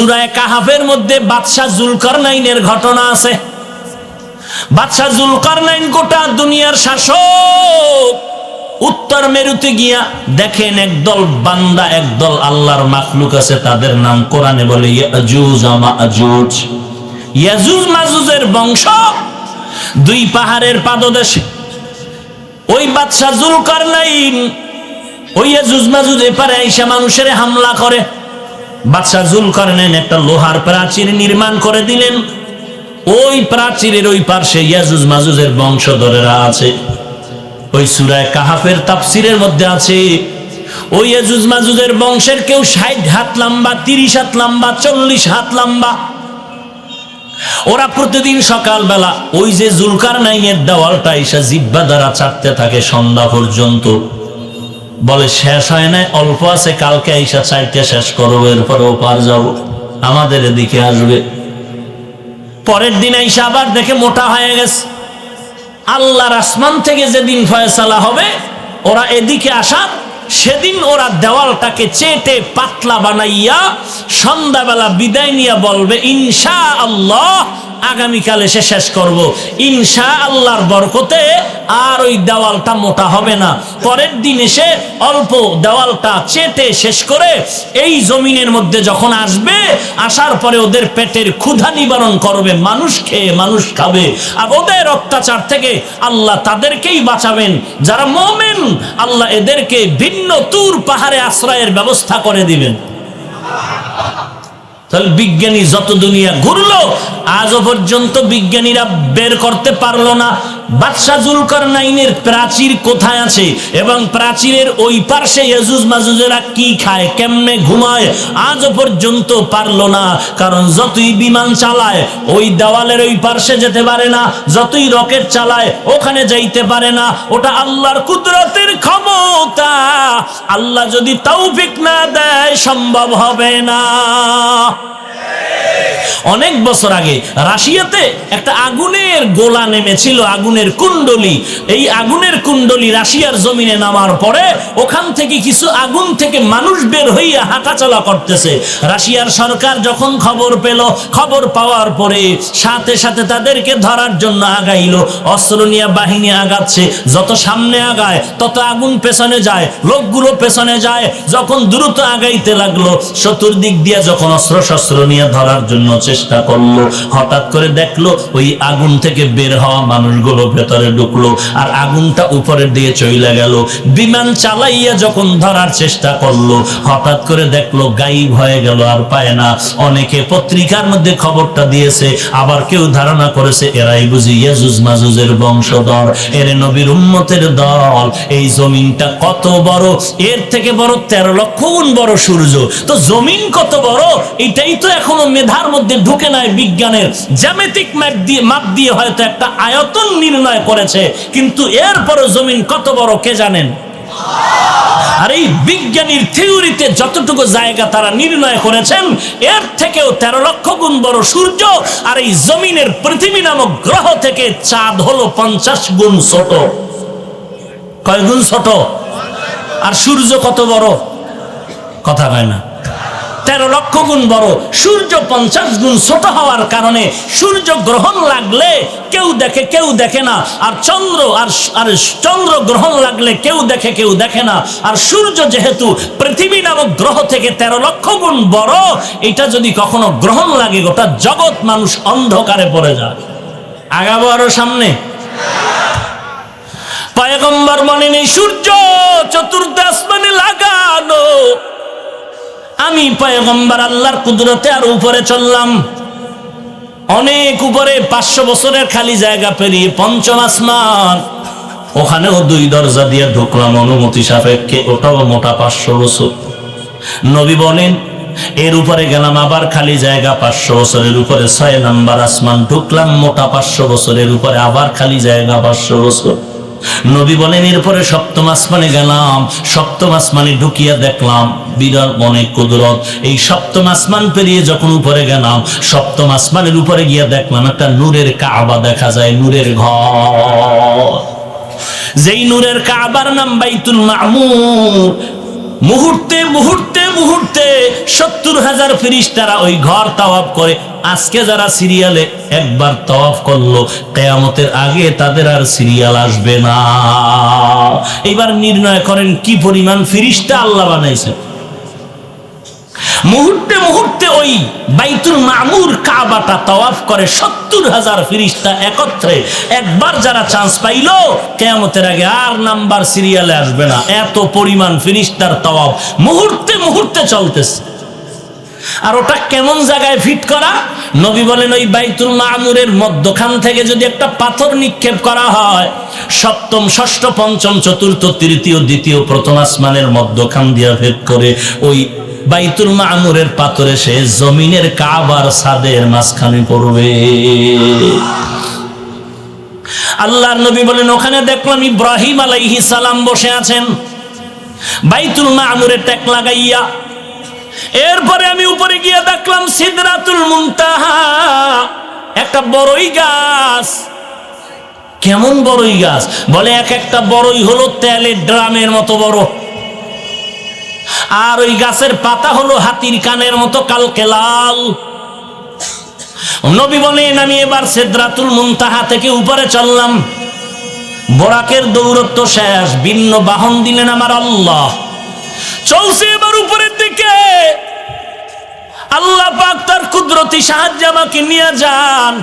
সূরা কাহাফের মধ্যে বাদশা জুলকারনাইনের ঘটনা আছে। বাদশা জুলকারনাইন গোটা দুনিয়ার শাসক। উত্তর মেরুতে গিয়া দেখেন একদল বান্দা, একদল আল্লাহর মাখলুক আছে, তাদের নাম কোরআনে বলে ইয়াজুজ ওয়া মাজুজ। ইয়াজুজ মাজুজের বংশ দুই পাহাড়ের পাদদেশে। ওই বাদশা জুলকারনাইন ওই ইয়াজুজ মাজুজ এপারে আইসা মানুষের হামলা করে। বাদশা জুলকারনাইন একটা লোহার প্রাচীর নির্মাণ করে দিলেন। ওই প্রাচীরের ওই পার্শ্বে ইয়াজুজ মাজুজের বংশধরেরা আছে। ওই সূরা কাহাফের তাফসীরের মধ্যে আছে ওই ইয়াজুজ মাজুজের বংশের কেউ 60 হাত লম্বা, 30 হাত লম্বা, 40 হাত লম্বা। ওরা প্রতিদিন সকালবেলা ওই যে জুলকারনাইনের দেওয়ালটা এসে জিহ্বা দ্বারা চাটতে থাকে সন্ধ্যা পর্যন্ত। বলে শেষ হয় না, অল্প আছে, কালকে আইসা চাইতে শেষ করবো, এরপর ওপার যাব, আমাদের এদিকে আসবে। পরের দিন আইসা আবার দেখে মোটা হয়ে গেছে। আল্লাহর আসমান থেকে যেদিন ফয়সালা হবে ওরা এদিকে আসার, সেদিন ওরা দেওয়ালটাকে চেটে পাতলা বানাইয়া সন্ধ্যাবেলা বিদায় নিয়ে বলবে ইনশাআল্লাহ আগামীকাল এসে শেষ করব, ইনশাআল্লাহর বরকতে আর ওই দেওয়ালটা মোটা হবে না। পরের দিন এসে অল্প দেওয়ালটা চেটে শেষ করে এই জমিনের মধ্যে যখন আসবে, আসার পরে ওদের পেটের ক্ষুধা নিবারণ করবে, মানুষ খেয়ে মানুষ খাবে। আর ওদের অত্যাচার থেকে আল্লাহ তাদেরকেই বাঁচাবেন যারা মুমিন। আল্লাহ এদেরকে ভিন্ন তুর পাহাড়ে আশ্রয়ের ব্যবস্থা করে দিবেন। তাহলে বিজ্ঞানী যত দুনিয়া ঘুরলো, আজও পর্যন্ত বিজ্ঞানীরা বের করতে পারলো না বাদশা জুলকারনাইনের প্রাচীর কোথায় আছে এবং প্রাচীরের ওই পার্শ্বে ইয়াজুজ মাজুজেরা কি খায়, কেমনে ঘুমায়, আজও পর্যন্ত পারলো না। কারণ যতই বিমান চালায় ওই দেওয়ালের ওই পার্শ্বে যেতে পারে না, যতই রকেট চালায় ওখানে যাইতে পারে না। ওটা আল্লাহর কুদরতের ক্ষমতা, আল্লাহ যদি তৌফিক না দেয় সম্ভব হবে না। অনেক বছর আগে রাশিয়াতে একটা আগুনের গোলা নেমেছিল, আগুনের কুণ্ডলী। এই আগুনের কুণ্ডলী রাশিয়ার জমিনে নামার পরে ওখান থেকে কিছু আগুন থেকে মানুষ বের হইয়া হাঁটাচলা করতেছে। রাশিয়ার সরকার যখন খবর পেল, খবর পাওয়ার পরে সাথে সাথে তাদেরকে ধরার জন্য আগাইলো। অস্ত্র নিয়ে বাহিনী আগাচ্ছে, যত সামনে আগায় তত আগুন পেছনে যায়, লোকগুলো পেছনে যায়। যখন দ্রুত আগাইতে লাগলো, চতুর্দিক দিয়ে যখন অস্ত্র শস্ত্র নিয়ে ধরার জন্য চেষ্টা করলো, হঠাৎ করে দেখলো ওই আগুন থেকে বের হওয়া মানুষগুলো ভেতরে ঢুকলো আর আগুনটা উপরের দিকে চলে গেল। বিমান চালাইয়া যখন ধরার চেষ্টা করলো, হঠাৎ করে দেখলো গায়েব হয়ে গেল, আর পায় না। অনেকে পত্রিকার মধ্যে খবরটা দিয়েছে, আবার কেউ ধারণা করেছে এরাই বুঝি ইয়াজুজ মাজুজের বংশধর, এরে নবীর উম্মতের দল। এই জমিনটা কত বড়, এর থেকে বড় 13 লক্ষ গুণ বড় সূর্য। তো জমিন কত বড় এটাই তো এখনো মেধার মধ্যে ঢুকে নাই। বিজ্ঞানের জ্যামিতিক মাপ দিয়ে হয়তো একটা আয়তন নির্ণয় করেছে, কিন্তু এরপরও জমিন কত বড় কে জানেন? আর এই বিজ্ঞানীর থিওরিতে যতটুকু জায়গা তারা নির্ণয় করেছেন, এর থেকেও 13 লক্ষ গুণ বড় সূর্য। আর এই জমিনের পৃথিবী নামক গ্রহ থেকে চাঁদ হলো 50 গুণ ছোট। কয় গুণ ছোট? আর সূর্য কত বড়? কথা কয় না। 13 লক্ষ গুণ বড় সূর্য 50 গুণ ছোট হওয়ার কারণে সূর্য গ্রহণ লাগলে কেউ দেখে কেউ দেখে না, আর চন্দ্র গ্রহণ লাগলে কেউ দেখে কেউ দেখে না। আর সূর্য যেহেতু পৃথিবী নামক গ্রহ থেকে 13 লক্ষ গুণ বড়, এটা যদি কখনো গ্রহণ লাগে গোটা জগৎ মানুষ অন্ধকারে পড়ে যায়। আগাবো আরো সামনে। পয়গম্বর মনে নেই সূর্য চতুর্থ আসমানে লাগানো। আমি পয়গম্বর আল্লাহর কুদরতে আর উপরে চললাম, অনেক উপরে 500 বছরের খালি জায়গা পেরিয়ে পঞ্চম আসমান। ওখানেও 2 দরজা দিয়ে ঢুকলাম অনুমতি সাপেক্ষে, ওটাও মোটা 500 বছর। নবী বলেন এর উপরে গেলাম, আবার খালি জায়গা 500 বছরের উপরে 6 নাম্বার আসমান ঢুকলাম, মোটা 500 বছরের উপরে আবার খালি জায়গা 500 বছর। নবী বলেন এরপরে 7ম আসমানে গেলাম, 7ম আসমানে ঢুকিয়া দেখলাম বিরাট অনেক কুদরত। এই 7ম আসমান পেরিয়ে যখন উপরে গেলাম, 7ম আসমানের উপরে গিয়া দেখলাম একটা নূরের কাবা দেখা যায়, নূরের ঘর। যেই নূরের কাবার নাম বাইতুল মামুর। মুহূর্তে মুহূর্তে মুহূর্তে 70,000 ফেরেশতারা ওই ঘর তাওয়াফ করে। আজকে যারা সিরিয়ালে একবার তাওয়াফ করলো, কিয়ামতের আগে তাদের আর সিরিয়াল আসবে না। এবার নির্ণয় করেন কি পরিমাণ ফেরেশতা আল্লাহ বানাইছেন। মুহূর্তে মুহূর্তে ওই বাইতুল মামুর কাবাটা তাওয়াফ করে 70,000 ফেরেশতা একত্রে। একবার যারা চান্স পাইলো, কিয়ামতের আগে আর নাম্বার সিরিয়ালে আসবে না। এত পরিমাণ ফেরেশতার তাওয়াফ মুহূর্তে মুহূর্তে চলতেছে। আর ওটা কেমন জায়গায় ফিট করা? নবী বলেন ওই বাইতুল মামুরের মধ্যখান থেকে যদি একটা পাথর নিক্ষেপ করা হয়, সপ্তম ষষ্ঠ পঞ্চম চতুর্থ তৃতীয় দ্বিতীয় প্রথম আসমানের মধ্যখান দিয়া ভেদ করে ওই বাইতুল মামুরের পাথরে সে জমিনের কাবার ছাদের মাঝখানে পড়বে। আল্লাহর নবী বলেন ওখানে দেখলাম ইব্রাহিম আলাইহিস সালাম বসে আছেন বাইতুল মামুরে টেক লাগাইয়া। এরপরে আমি উপরে গিয়ে দেখলাম সিদরাতুল মুনতাহা, একটা বড়ই গাছ। কেমন বড়ই গাছ? বলে এক একটা বড়ই হলো তেলের ড্রামের মতো বড়, আর ওই গাছের পাতা হলো হাতির কানের মতো কালকে লাল। নবী বলেন আমি এবার সিদরাতুল মুনতাহা থেকে উপরে চললাম। বোরাকের দৌরত্ব শেষ, ভিন্ন বাহন দিলেন আমার আল্লাহ। চলছে এবার উপরের দিকে। আল্লাহ পাক তার কুদরতি সাহায্যে আমাকে নিয়ে যান।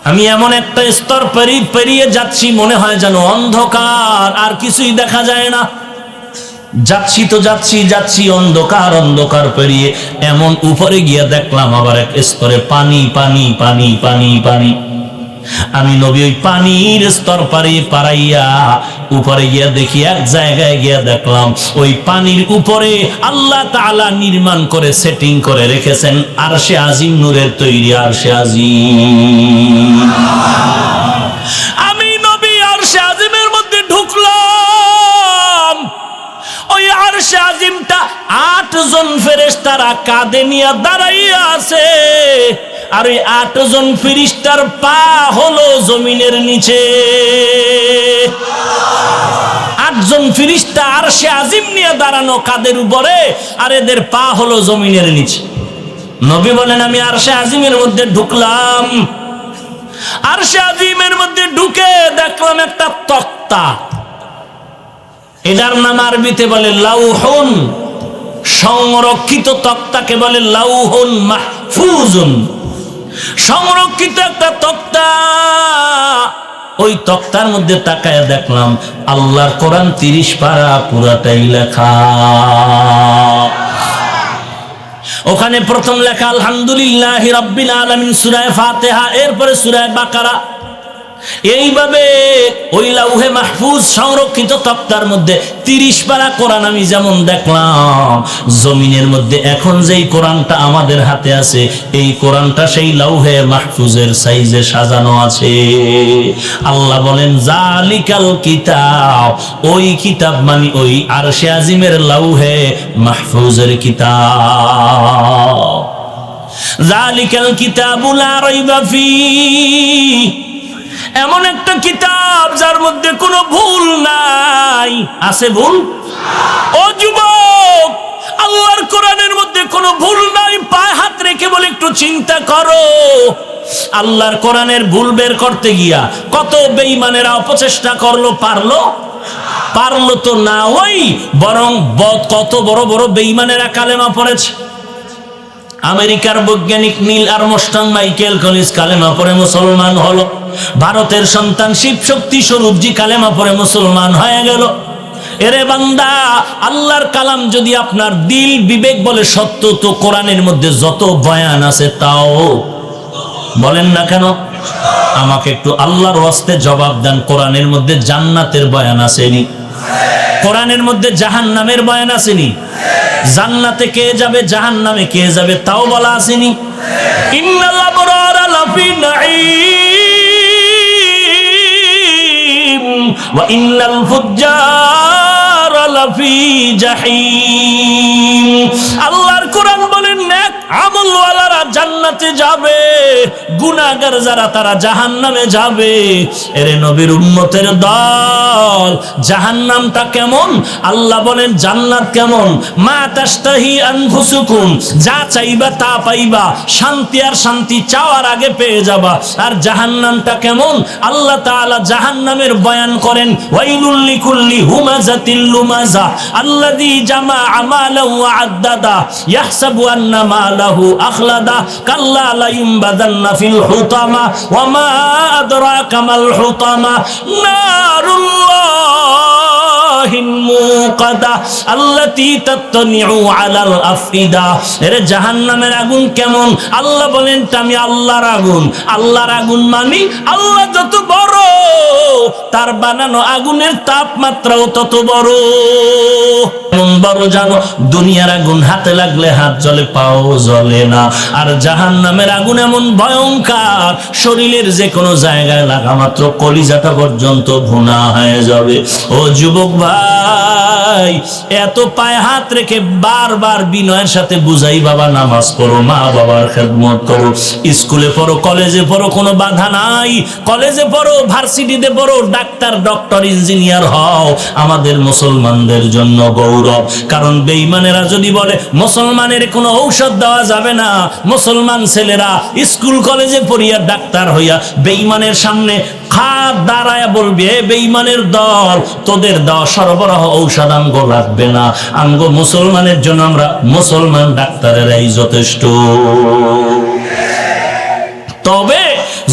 আমি এমন একটা স্তর পেরিয়ে যাচ্ছি, মনে হয় যেন অন্ধকার, আর কিছুই দেখা যায় না। যাচ্ছি তো যাচ্ছি যাচ্ছি অন্ধকার অন্ধকার পেরিয়ে এমন উপরে গিয়ে দেখলাম আবার এক স্তরে পানি পানি পানি পানি পানি। আমি নবী ওই পানির স্তর পাড়াইয়া উপরে গিয়া দেখি, এক জায়গায় গিয়া দেখলাম ওই পানির উপরে আল্লাহ তাআলা নির্মাণ করে সেটিং করে রেখেছেন আরশে আজিম, নূরের তৈরি আরশে আজিম। আমি নবী আরশে আজিমের মধ্যে ঢুকলাম। ওই আরশে আজিমটা 8 জন ফেরেশতারা কাঁধে নিয়ে দাঁড়াইয়া আছে, আর ওই 8 জন ফেরেশতার পা হলো জমিনের নিচে। 8 জন ফেরেশতা আরশে আজিম নিয়ে দাঁড়ানো কাঁধের উপরে, আর এদের পা হলো জমিনের নিচে। নবী বলেন আমি আরশে আজিমের মধ্যে ঢুকলাম। আরশে আজিমের মধ্যে ঢুকে দেখলাম একটা তক্তা। এটার নাম আরবিতে বলে লাউহুন, সংরক্ষিত তক্তাকে বলে লাউহুন মাহফুজুন, সংরক্ষিত একটা তক্তা। ওই তক্তার মধ্যে তাকায় দেখলাম আল্লাহর কোরআন 30 পারা পুরাটাই লেখা। ওখানে প্রথম লেখা আলহামদুলিল্লাহি রাব্বিল আলামিন, সূরা ফাতিহা, এরপরে সূরা বাকারা। এইভাবে ওই লাউহে মাহফুজ সংরক্ষিত তক্তার মধ্যে 30 পারা কোরআন আমি যেমন দেখলাম, জমিনের মধ্যে এখন যেই কোরআনটা আমাদের হাতে আছে এই কোরআনটা সেই লাউহে মাহফুজের সাইজে সাজানো আছে। আল্লাহ বলেন জালিকাল কিতাব, ওই কিতাব মানে ওই আরশে আজিমের লাউহে মাহফুজের কিতাব। জালিকাল কিতাবু লা রাইবা ফীহি, এমন একটা কিতাব যার মধ্যে কোনো ভুল নাই। আছে ভুল? ও যুবক, আল্লাহর কোরআনের মধ্যে কোনো ভুল নাই। পায়ে হাত রেখে বলে একটু চিন্তা করো, আল্লাহর কোরআনের ভুল বের করতে গিয়া কত বেঈমানেরা অপচেষ্টা করলো, পারলো তো না। ওই বরং কত বড় বড় বেঈমানেরা কালেমা পড়েছে। আমেরিকার বৈজ্ঞানিক নীল আর্মস্ট্রং মাইকেল কলিন্স কালেমা পড়ে মুসলমান হলো। ভারতের সন্তান শিব শক্তি স্বরূপজি কালেমা পড়ে মুসলমান হয়ে গেল। এরে বান্দা, আল্লাহর কালাম যদি আপনার দিল বিবেক বলে সত্য, তো কোরআনের মধ্যে যত বয়ান আছে তাও বলেন না কেন? আমাকে একটু আল্লাহর ওয়াস্তে জবাব দেন, কোরআনের মধ্যে জান্নাতের বয়ান আসেনি? কোরআনের মধ্যে জাহান্নামের বয়ান আসেনি? জান্নাতে কে যাবে, জাহান্নামে কে যাবে তাও বলা আসেনি? ইন্নাল আবরারা লাফি নাঈম ওয়া ইন্নাল ফুজ্জারা লাফি জাহিম। আল্লাহর কোরআন বলেন নেক আমলওয়ালারা জান্নাতে যাবে, গুনাহগার যারা তারা জাহান্নামে যাবে। এরে নবীর উম্মতের দল, জাহান্নামটা কেমন? আল্লাহ বলেন জান্নাত কেমন? মা তাশতাহি আনফুসুকুম, যা চাইবা তা পাইবা, শান্তি আর শান্তি চাওয়ার আগে পেয়ে যাবা। আর জাহান্নামটা কেমন? আল্লাহ তাআলা জাহান্নামের বয়ান করেন, ওয়াইলুল লিকুল্লি হুমাযাতিল লুমাযা আল্লাযী জামাআ মালাহু ওয়া আদ্দাদা ইয়াহসাবু আন্না মালাহু আখলাদা কাল্লা লা ইউনবাযান্না ফিল হুতামা ওয়া মা আদরাকা মাল হুতামা নারুল্লাহিল মুকাদা আল্লাতী তাত্তানিউ আলাল আফইদা। এর জাহান্নামের আগুন কেমন? আল্লাহ বলেন আমি আল্লাহর আগুন। আল্লাহর আগুন মানে আল্লাহ যত বড়, তার বানানো আগুনের তাপমাত্রাও তত বড়। এমন বড় জানো, দুনিয়ার আগুন হাতে লাগলে হাত জ্বলে, পাও জ্বলে না। আর জাহান্নামের আগুন এমন ভয়ঙ্কর, শরীরের যে কোনো জায়গায় লাগা মাত্র কলিজাটা পর্যন্ত ভুনা হয়ে যাবে। ও যুবক ভাই, এত পায়ে হাত রেখে বারবার বিনয়ের সাথে বুঝাই, বাবা নামাজ পড়ো, মা বাবার খেদমত করো, স্কুলে পড়ো, কলেজে পড়ো, কোনো বাধা নাই। কলেজে পড়ো, ভার্সিটিতে পড়ো, ডাক্তার, ডক্টর, ইঞ্জিনিয়ার হও, আমাদের মুসলমানদের জন্য গৌরব। কারণ বেঈমানেরা যদি বলে মুসলমানের কোনো ঔষধ দেওয়া যাবে না, মুসলমান ছেলেরা স্কুল কলেজে পড়িয়া ডাক্তার হইয়া বেঈমানের সামনে হাত দাঁড়ায় বলবে, হে বেঈমানের দল, তোদের দেওয়া সরবরাহ ঔষধ আমগো লাগবে না, আমগো মুসলমানের জন্য আমরা মুসলমান ডাক্তারেরাই যথেষ্ট। তবে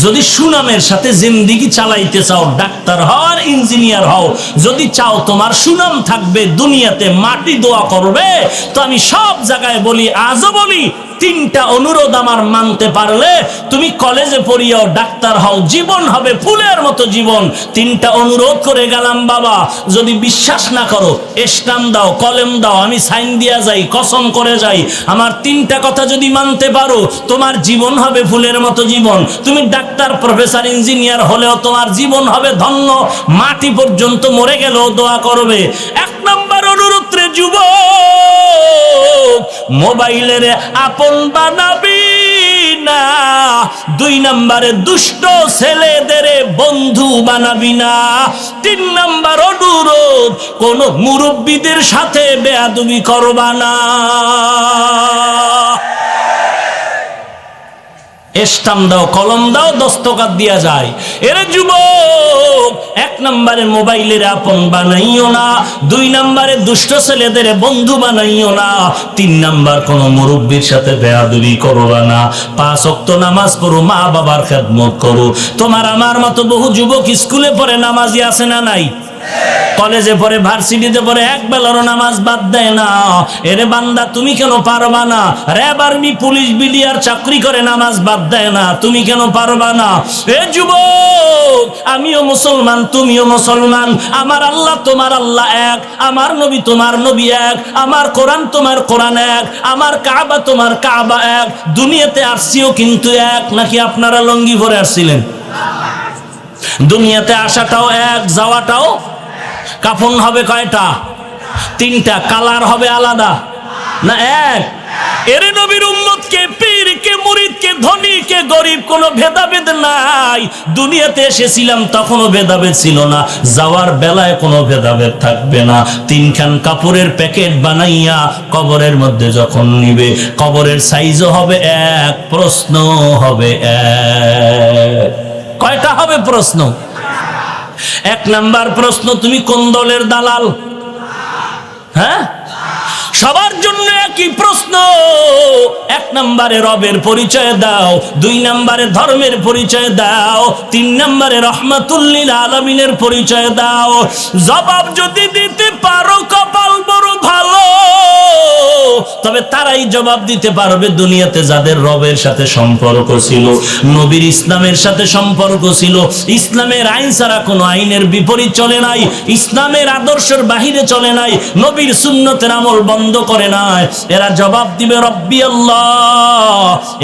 যদি সুনামের সাথে জিন্দেগি চালাইতে চাও, ডাক্তার হও আর ইঞ্জিনিয়ার হও, যদি চাও তোমার সুনাম থাকবে দুনিয়াতে, মাটি দোয়া করবে, তো আমি সব জায়গায় বলি, আজও বলি, তিনটা অনুরোধ আমার মানতে পারলে তুমি কলেজে পড়িয়াও ডাক্তার হও, জীবন হবে ফুলের মতো জীবন। তিনটা অনুরোধ করে গেলাম বাবা, যদি বিশ্বাস না করো স্ট্যাম্প দাও, কলম দাও, আমি সাইন দিয়া যাই, কসম করে যাই, আমার তিনটা কথা যদি মানতে পারো, তোমার জীবন হবে ফুলের মতো জীবন। তুমি ডাক্তার, প্রফেসর, ইঞ্জিনিয়ার হলেও তোমার জীবন হবে ধন্য, মাটি পর্যন্ত মরে গেলেও দোয়া করবে। এক নম্বর অনুরোধ রে যুবক, মোবাইলের আপন বানাবি না। দুই নম্বরে দুষ্ট ছেলেদের বন্ধু বানাবি না। তিন নম্বর অনুরোধ, কোন মুরব্বীদের সাথে বেয়াদবি করবা না। স্ট্যাম্প দাও, কলম দাও, দস্তখত দিয়া যায়। এরে যুবক, এক নম্বরে মোবাইলের আপন বানাইও না, দুই নম্বরে দুষ্ট ছেলেদের বন্ধু বানাইও না, তিন নম্বর কোন মুরব্বির সাথে বেয়াদবি করবা না। 5 ওয়াক্ত নামাজ পড়ো, মা বাবার খেদমত করো। তোমার আমার মতো বহু যুবক স্কুলে পড়ে নামাজি আছে না নাই? কলেজে পড়ে, ভার্সিটিতে পড়ে, এক বেলারও নামাজ বাদ দেয় না। এরে বান্দা, তুমি কেন পারবা না? র্যাব, আর্মি, পুলিশ, বিডিআর চাকরি করে নামাজ বাদ দেয় না, তুমি কেন পারবা না? এ যুবক, আমিও মুসলমান, তুমিও মুসলমান, আমার আল্লাহ তোমার আল্লাহ এক, আমার নবী তোমার নবী এক, আমার কোরআন তোমার কোরআন এক, আমার কাবা তোমার কাবা এক। দুনিয়াতে আসছিও কিন্তু এক। নাকি আপনারা লঙ্গি পরে আসছিলেন? দুনিয়াতে আসাটাও এক, যাওয়াটাও। কাফন হবে কয়টা? 3টা। কালার হবে আলাদা না এক? এর নবীর উম্মতকে, পীরকে, মুরিদকে, ধনীকে, গরিব কোনো ভেদাভেদ নাই। দুনিয়াতে এসেছিলাম তখনও ভেদাভেদ ছিল না, যাওয়ার বেলায় কোনো ভেদাভেদ থাকবে না। 3খান কাপড়ের প্যাকেট বানাইয়া কবরের মধ্যে যখন নিবে, কবরের সাইজও হবে এক, প্রশ্ন হবে এক। কয়টা হবে প্রশ্ন? 1 নাম্বার প্রশ্ন, তুমি কোন দলের দালাল? হ্যাঁ, সবার জন্য একই প্রশ্ন। 1 নম্বরে রবের পরিচয় দাও, 2 নম্বরে ধর্মের পরিচয় দাও, 3 নম্বরে রহমাতুল লিল আলামিনের পরিচয় দাও। জবাব যদি দিতে পারো কপাল বড় ভালো, তবে তারাই জবাব দিতে পারবে দুনিয়াতে যাদের রবের সাথে সম্পর্ক ছিল, নবীর ইসলামের সাথে সম্পর্ক ছিল, ইসলামের আইন ছাড়া কোনো আইনের বিপরীত চলে নাই, ইসলামের আদর্শের বাহিরে চলে নাই, নবীর সুন্নতের আমল বন্ধ করে নাই। এরা জবাব দিবে রব্বি আল্লাহ,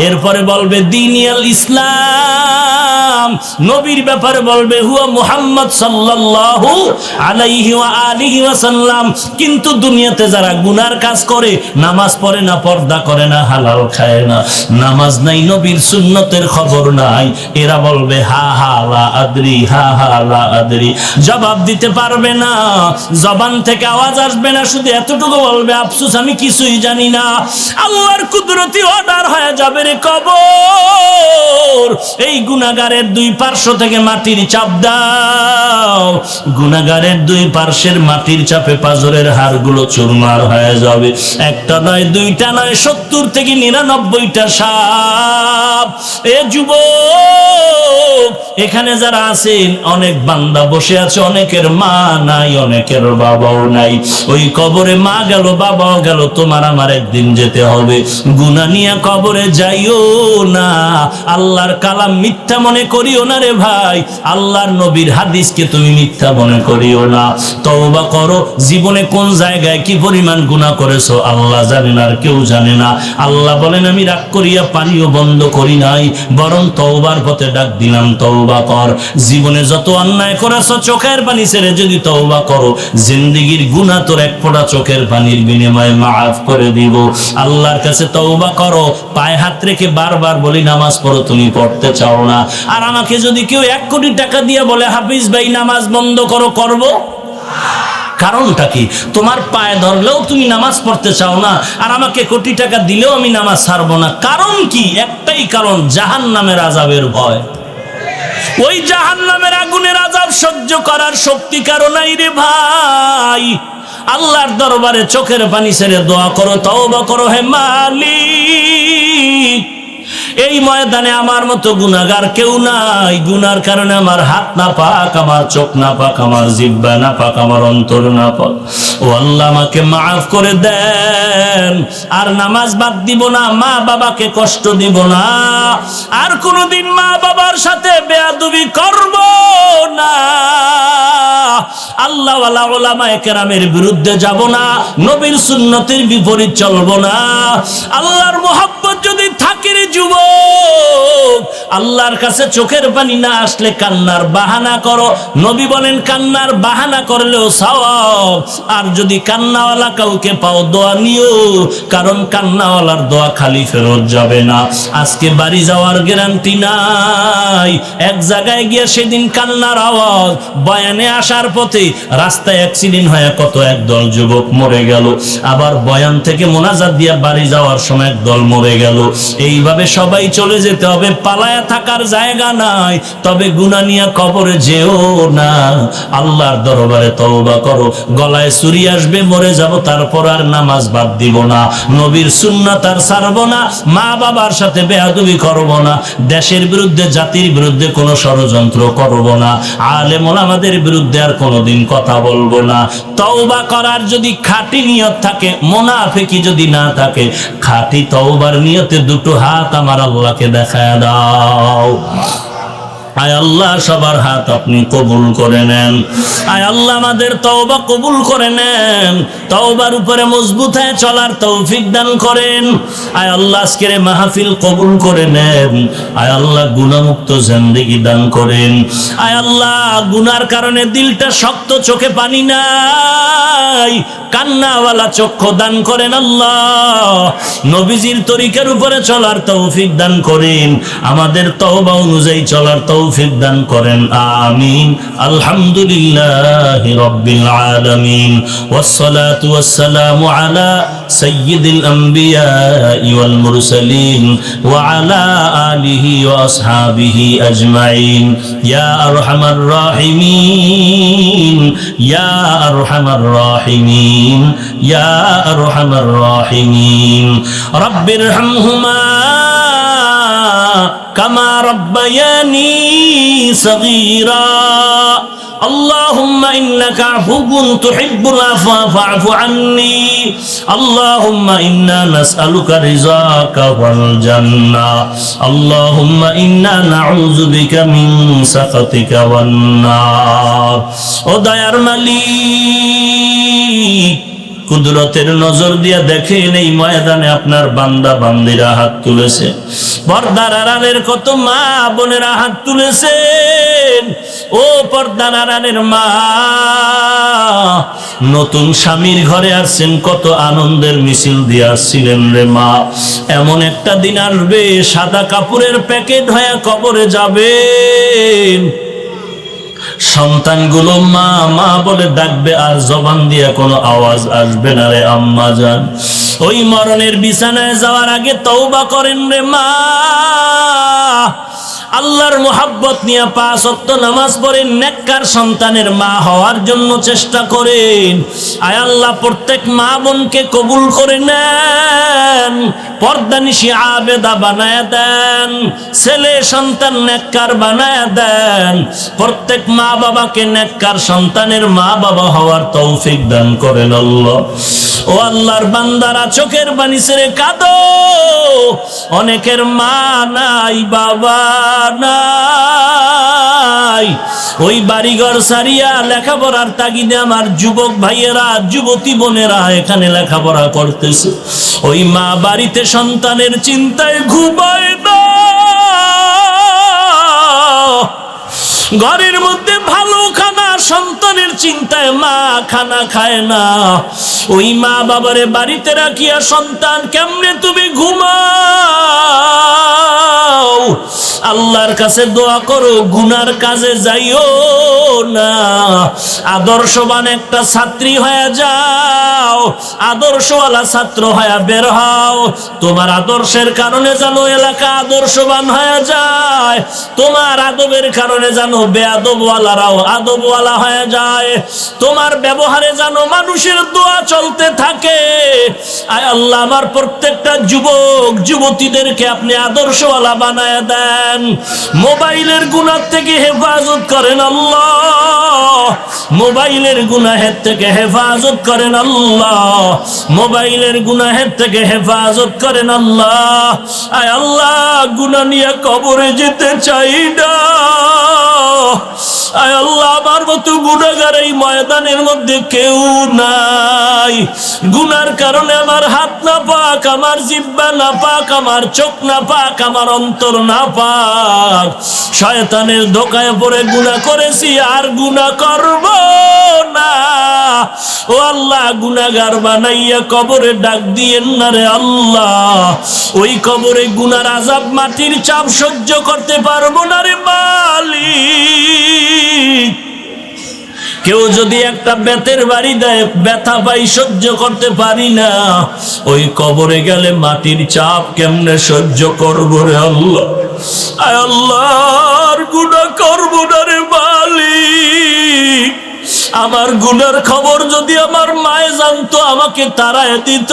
এরপরে বলবে দিনিয়াল ইসলাম, নবীর ব্যাপারে বলবে হুয়া মুহাম্মদ সাল্লাল্লাহু আলাইহি ওয়া আলিহি ওয়াসাল্লাম। কিন্তু দুনিয়াতে যারা গুনার কাজ করে, নামাজ পড়ে না, পর্দা করে না, হালাল খায় না, নামাজ নাই, নবীর সুন্নতের খবর নাই, এরা বলবে হা হা লা আদরি, হা হা লা আদরি। জবাব দিতে পারবে না, জবান থেকে আওয়াজ আসবে না, শুধু এতটুকু বলবে আফসোস আমি কিছুই জানি না। আল্লাহর কুদরতি অর্ডার হয়ে যাবে রে কবর, এই গুনাহগারের দুই পার্শ্ব থেকে মাটির চাপ দাও। গুনাহগারের দুই পার্শ্বের মাটির চাপে পাঁজরের হাড়গুলো চুরমার হয়ে যাবে। একটা নয়, দুইটা নয়, 70 থেকে 99টা সাপ। এ যুবক, এখানে যারা আছেন, অনেক বান্দা বসে আছে, অনেকের মা নাই, অনেকের বাবাও নাই। ওই কবরে মা গেল, বাবাও গেল, তোমার আমার একদিন যেতে হবে। গুনাহ নিয়ে কবরে যাইও না, আল্লাহর কালাম মিথ্যা মনে করিও না রে ভাই, আল্লাহর নবীর হাদিসকে তুমি মিথ্যা মনে করিও না। তওবা করো, জীবনে কোন জায়গায় কি পরিমাণ গুনাহ করেছো আল্লাহ জানেন, আর কেউ জানে না। আল্লাহ বলেন আমি রাগ করিয়া পানিও বন্ধ করি নাই, বরং তওবার পথে ডাক দিলাম, তওবা কর। জীবনে যত অন্যায় করেছো, চোখের পানি ছেড়ে যদি তওবা করো, জিন্দেগীর গুনাহ তোর এক ফোঁটা চোখের পানির বিনিময়ে মাফ করে দিব। আল্লাহর কাছে তওবা করো। পায়ে হাত রেখে বারবার বলি নামাজ পড়ো, তুমি পড়তে চাও না। আর আমাকে যদি কেউ 1 কোটি টাকা দিয়ে বলে হাফিজ ভাই নামাজ বন্ধ করো, করব। কারণটা কি? তোমার পায়ে ধরলেও তুমি নামাজ পড়তে চাও না, আর আমাকে কোটি টাকা দিলেও আমি নামাজ ছাড়বো না। কারণ কি? একটাই কারণ, জাহান্নামের আযাবের ভয়। ওই জাহান্নামের আগুনের আযাব সহ্য করার শক্তি কারো নাই রে ভাই। আল্লাহর দরবারে চোখের পানি ছেড়ে দোয়া করো, তওবা করো, হে মালিক, এই ময়দানে আমার মতো গুনাহগার কেউ নাই। গুনার কারণে আমার হাত না পাক, আমার চোখ না পাক, আমার জিহ্বা না পাক, আমার অন্তর না পাক। ও আল্লাহ, আমাকে মাফ করে দেন। আর নামাজ বাদ দিব না, মা বাবাকে কষ্ট দিব না, আর কোনোদিন মা বাবার সাথে বেয়াদবি করব না। আল্লাহওয়ালা উলামায়ে কেরামের বিরুদ্ধে যাব না, নবীর সুন্নতের বিপরীত চলব না। আল্লাহর মুহাব্বত যদি থাকে রে যুবক, আল্লাহর কাছে চোখের পানি না আসলে কান্নার বাহানা করো। নবী বলেন কান্নার বাহানা করলেও সওয়াব। আর যদি কান্নাওয়ালা কাউকে পাও, দোয়া নিও, কারণ কান্নাওয়ালার দোয়া খালি ফেরত যাবে না। আজকে বাড়ি যাওয়ার গ্যারান্টি নাই। এক জায়গায় গিয়ে সেদিন কান্নার আওয়াজ, বয়ানে আসার পথে রাস্তায় অ্যাক্সিডেন্ট হয়ে কত একদল যুবক মরে গেল। আবার বয়ান থেকে মোনাজাত দিয়া বাড়ি যাওয়ার সময় একদল মরে গেল। এইভাবে সবাই চলে যেতে হবে, পালায়া থাকার জায়গা নাই। তবে গুনাহ নিয়ে কবরে যেও না, আল্লাহর দরবারে তওবা করো। গলায় ছুরি আসবে, মরে যাব, তারপর আর নামাজ বাদ দিব না, নবীর সুন্নাত আর ছাড়ব না, মা বাবার সাথে বেয়াদবি করব না, দেশের বিরুদ্ধে, জাতির বিরুদ্ধে কোনো ষড়যন্ত্র করব না, আলেম ওলামাদের বিরুদ্ধে আর কোনোদিন কথা বলবো না। তওবা করার যদি খাঁটি নিয়ত থাকে, মুনাফিকি যদি না থাকে, খাঁটি তওবার নিয়তে দুটো হাত আমার আল্লাহকে দেখায় দাও। আয় আল্লাহ, সবার হাত আপনি কবুল করে নেন। আয় আল্লাহ, আমাদের তওবা কবুল করে নেন। তওবার উপরে মজবুত হয়ে চলার তৌফিক দান করেন। আয় আল্লাহ, আজকের মাহফিল কবুল করে নেন। আয় আল্লাহ, গুনাহমুক্ত জিন্দেগি দান করেন। আয় আল্লাহ, গুনার কারণে দিলটা শক্ত, চোখে পানি নাই, কান্নাওয়ালা চক্ষু দান করেন। আল্লাহ, নবীজির তরিকার উপরে চলার তৌফিক দান করেন। আমাদের তওবা অনুযায়ী চলার তৌফিক দান করেন। আমিন। আলহামদুলিল্লাহি রাব্বিল আলামিন, ওয়াসসালাতু ওয়াসসালামু আলা সাইয়্যিদিল আমবিয়া ওয়াল মুরসালিন ওয়া আলা আলিহি ওয়া আসহাবিহি আজমাইন। ইয়া আরহামার রাহিমিন, ইয়া আরহামার রাহিমিন, ইয়া আরহামার রাহিমিন। রব্বিরহামহুমা কামা রব্বায়ানি সগীরা। اللهم إنك عفو تحب العفو فاعف عني. اللهم إنا نسألك رضاك والجنة. اللهم إنا نعوذ بك من سخطك والنار. ও দয়ার মালিক, কুদরতের নজর দিয়ে দেখেন এই ময়দানে আপনার বান্দা বান্দিরা হাত তুলেছে, পর্দার আড়ালের কত মা বোনেরা হাত তুলেছেন। ও পর্দার আড়ালের মা, নতুন স্বামীর ঘরে আসছেন, কত আনন্দের মিছিল দিয়ে আসছিলেন রে মা। এমন একটা দিন আসবে সাদা কাপড়ের প্যাকেট হয়ে কবরে যাবেন, সন্তানগুলো মা মা বলে ডাকবে, আর জবান দিয়ে কোনো আওয়াজ আসবে না রে আম্মা জান। ওই মরণের বিছানায় যাওয়ার আগে তওবা করেন রে মা, আল্লাহর মুহাব্বত নিয়ে 5 ওয়াক্ত নামাজ পড়েন, নেককার সন্তানের মা হওয়ার জন্য চেষ্টা করেন। আয় আল্লাহ প্রত্যেক মা বোনকে কবুল করে নেন, পর্দানিশী আবেদা বানায় দেন, ছেলে সন্তান নেককার বানায় দেন। প্রত্যেক মা বাবাকে নেককার সন্তানের মা বাবা হওয়ার তৌফিক দান করেন আল্লাহ। ও আল্লাহর বান্দারা, চোখের পানি ছেড়ে কাঁদো। অনেকের মা নাই, বাবা নাই, ওই বাড়িঘর সারিয়া লেখাপড়ার তাগিদে আমার যুবক ভাইয়েরা যুবতী বোনেরা এখানে লেখাপড়া করতেছে। ওই মা বাড়িতে সন্তানের চিন্তায় ঘুমায় না, ঘরের মধ্যে ভালো খানা সন্তানের চিন্তায় মা খানা খায় না। ওই মা বাবারে বাড়িতে রাখিয়া সন্তান কেমনে তুমি ঘুমাও? আল্লাহর কাছে দোয়া করো, গুনার কাজে যাইও না। আদর্শবান একটা ছাত্রী হয়ে যাও, আদর্শওয়ালা ছাত্র হয়ে বের হও। তোমার আদর্শের কারণে যেন এলাকা আদর্শবান হয়ে যায়, তোমার আদবের কারণে যেন বেয়াদবওয়ালারাও আদবওয়ালা হয়ে যায়, তোমার ব্যবহারে যেন মানুষের দোয়া চলতে থাকে। আয় আল্লাহ, আমার প্রত্যেকটা যুবক যুবতীদেরকে আপনি আদর্শওয়ালা বানায় দেন। মোবাইলের গুনাহ থেকে হেফাজত করেন আল্লাহ, মোবাইলের গুনাহের থেকে হেফাজত করেন আল্লাহ, মোবাইলের গুনাহের থেকে হেফাজত করেন আল্লাহ। আয় আল্লাহ, গুনাহ নিয়ে কবরে যেতে চাই না। আয় আল্লাহ, আমার মতো গুনাহগার এই ময়দানের মধ্যে কেউ নাই। গুনার কারণে আমার হাত না পাক, আমার জিহ্বা না পাক, আমার চোখ না পাক, আমার অন্তর না পাক। শয়তানের ধোঁকায় পড়ে গুনাহ করেছি, আর গুনাহ করব না। ও আল্লাহ, গুনাহগার বানাইয়া কবরে ডাক দিয়েন না রে আল্লাহ। ওই কবরে গুনার আযাব, মাটির চাপ সহ্য করতে পারবো না রে মালিক। কেউ যদি একটা বেতের বাড়ি দেয়, ব্যথা পাই, সহ্য করতে পারি না। ওই কবরে গেলে মাটির চাপ কেমনে সহ্য করবো রে আল্লাহ। আয় আল্লাহ, আর গুনাহ করবো না রে মালিক। আমার গুনার খবর যদি আমার মায়ে জানতো, আমাকে তাড়ায় দিত।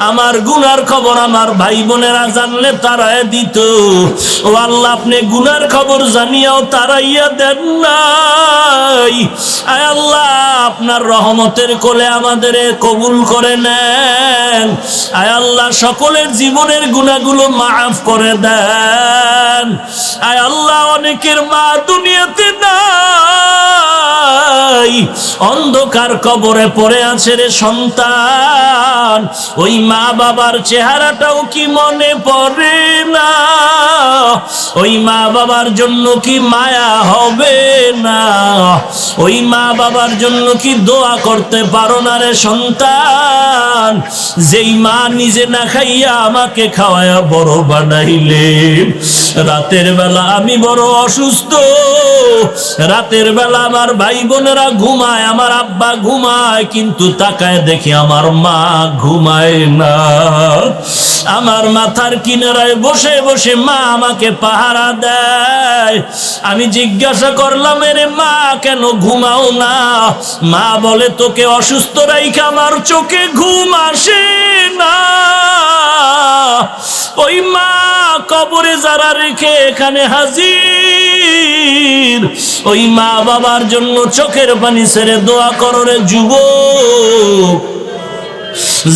আমার গুনার খবর আমার ভাই বোনেরা জানলে তাড়ায় দিত। ও আল্লাহ, আপনি গুনার খবর জানিয়াও তাড়াইয়া দেন নাই। আয় আল্লাহ, আপনার রহমতের কোলে আমাদের কবুল করে নেন। আয় আল্লাহ, সকলের জীবনের গুনাহগুলো মাফ করে দেন। আয় আল্লাহ, অনেকের মা দুনিয়াতে নাই, অন্ধকার কবরে পড়ে আছে রে সন্তান। ওই মা বাবার চেহারাটাও কি মনে পড়ে না? ওই মা বাবার জন্য কি মায়া হবে না? ওই মা বাবার জন্য কি দোয়া করতে পারো না রে সন্তান? যেই মা নিজে না খাইয়া আমাকে খাওয়ায়া বড় বানাইলেন। রাতের বেলা আমি বড় অসুস্থ, রাতের বেলা আমার ভাই বোনেরা ঘুমায়, আমার আব্বা ঘুমায়, কিন্তু তাকায় দেখি আমার মা ঘুমায় না। আমার মাথার কিনারায় বসে বসে মা আমাকে পাহারা দেয়। আমি জিজ্ঞাসা করলাম, এরে মা কেন ঘুমাও না? মা বলে, তোকে অসুস্থ রাইখা আমার চোখে ঘুম আসে না। ওই মা কবরে যারা রেখে এখানে হাজির, ওই মা বাবার জন্য চোখের পানি ছেড়ে দোয়া করো রে যুবক।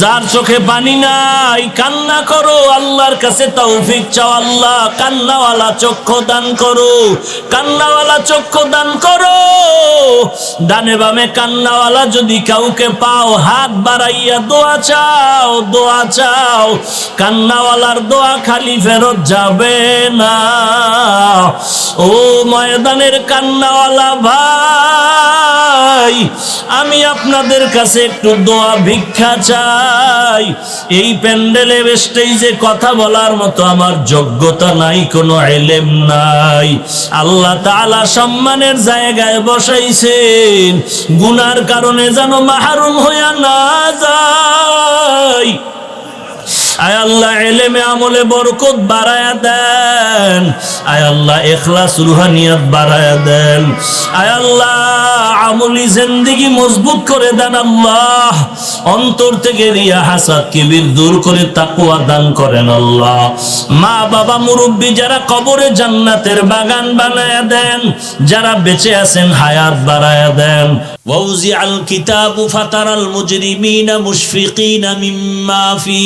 যার চোখে পানি নাই কান্না করো, আল্লাহর কাছে তৌফিক চাও, আল্লাহ কান্নাওয়ালা চক্ষু দান করো, কান্নাওয়ালা চক্ষু দান করো। ডানে বামে কান্নাওয়ালা যদি কাউকে পাও, হাত বাড়াইয়া দোয়া চাও, দোয়া চাও। কান্নাওয়ালার দোয়া খালি ফেরত যাবে না। ও ময়দানের কান্নাওয়ালা ভাই, আমি আপনাদের কাছে একটু দোয়া ভিক্ষা চাই। এই প্যান্ডেলে স্টেজে কথা বলার মতো আমার যোগ্যতা নাই, কোনো ইলম নাই। আল্লাহ তাআলা সম্মানের জায়গায় বসাইছেন, গুনার কারণে যেন মাহরুম হইয়া না যায়। আয় আল্লাহ ইলমে আমলে বরকত বাড়ায়া দেন, আয় আল্লাহ ইখলাস রুহানিয়াত বাড়ায়া দেন, আয় আল্লাহ আমলি জিন্দেগি মজবুত করে দেন। আল্লাহ অন্তর থেকে রিয়া হাসাদ কিবির দূর করে তাকওয়া দান করেন। আল্লাহ মা বাবা মুরব্বি যারা কবরে জান্নাতের বাগান বানায়া দেন, যারা বেঁচে আছেন হায়াত বাড়ায়া দেন। ওয়াউজিআল কিতাবু ফাতারাল মুজরিমিনা মুশফিকিনা মিম্মা ফি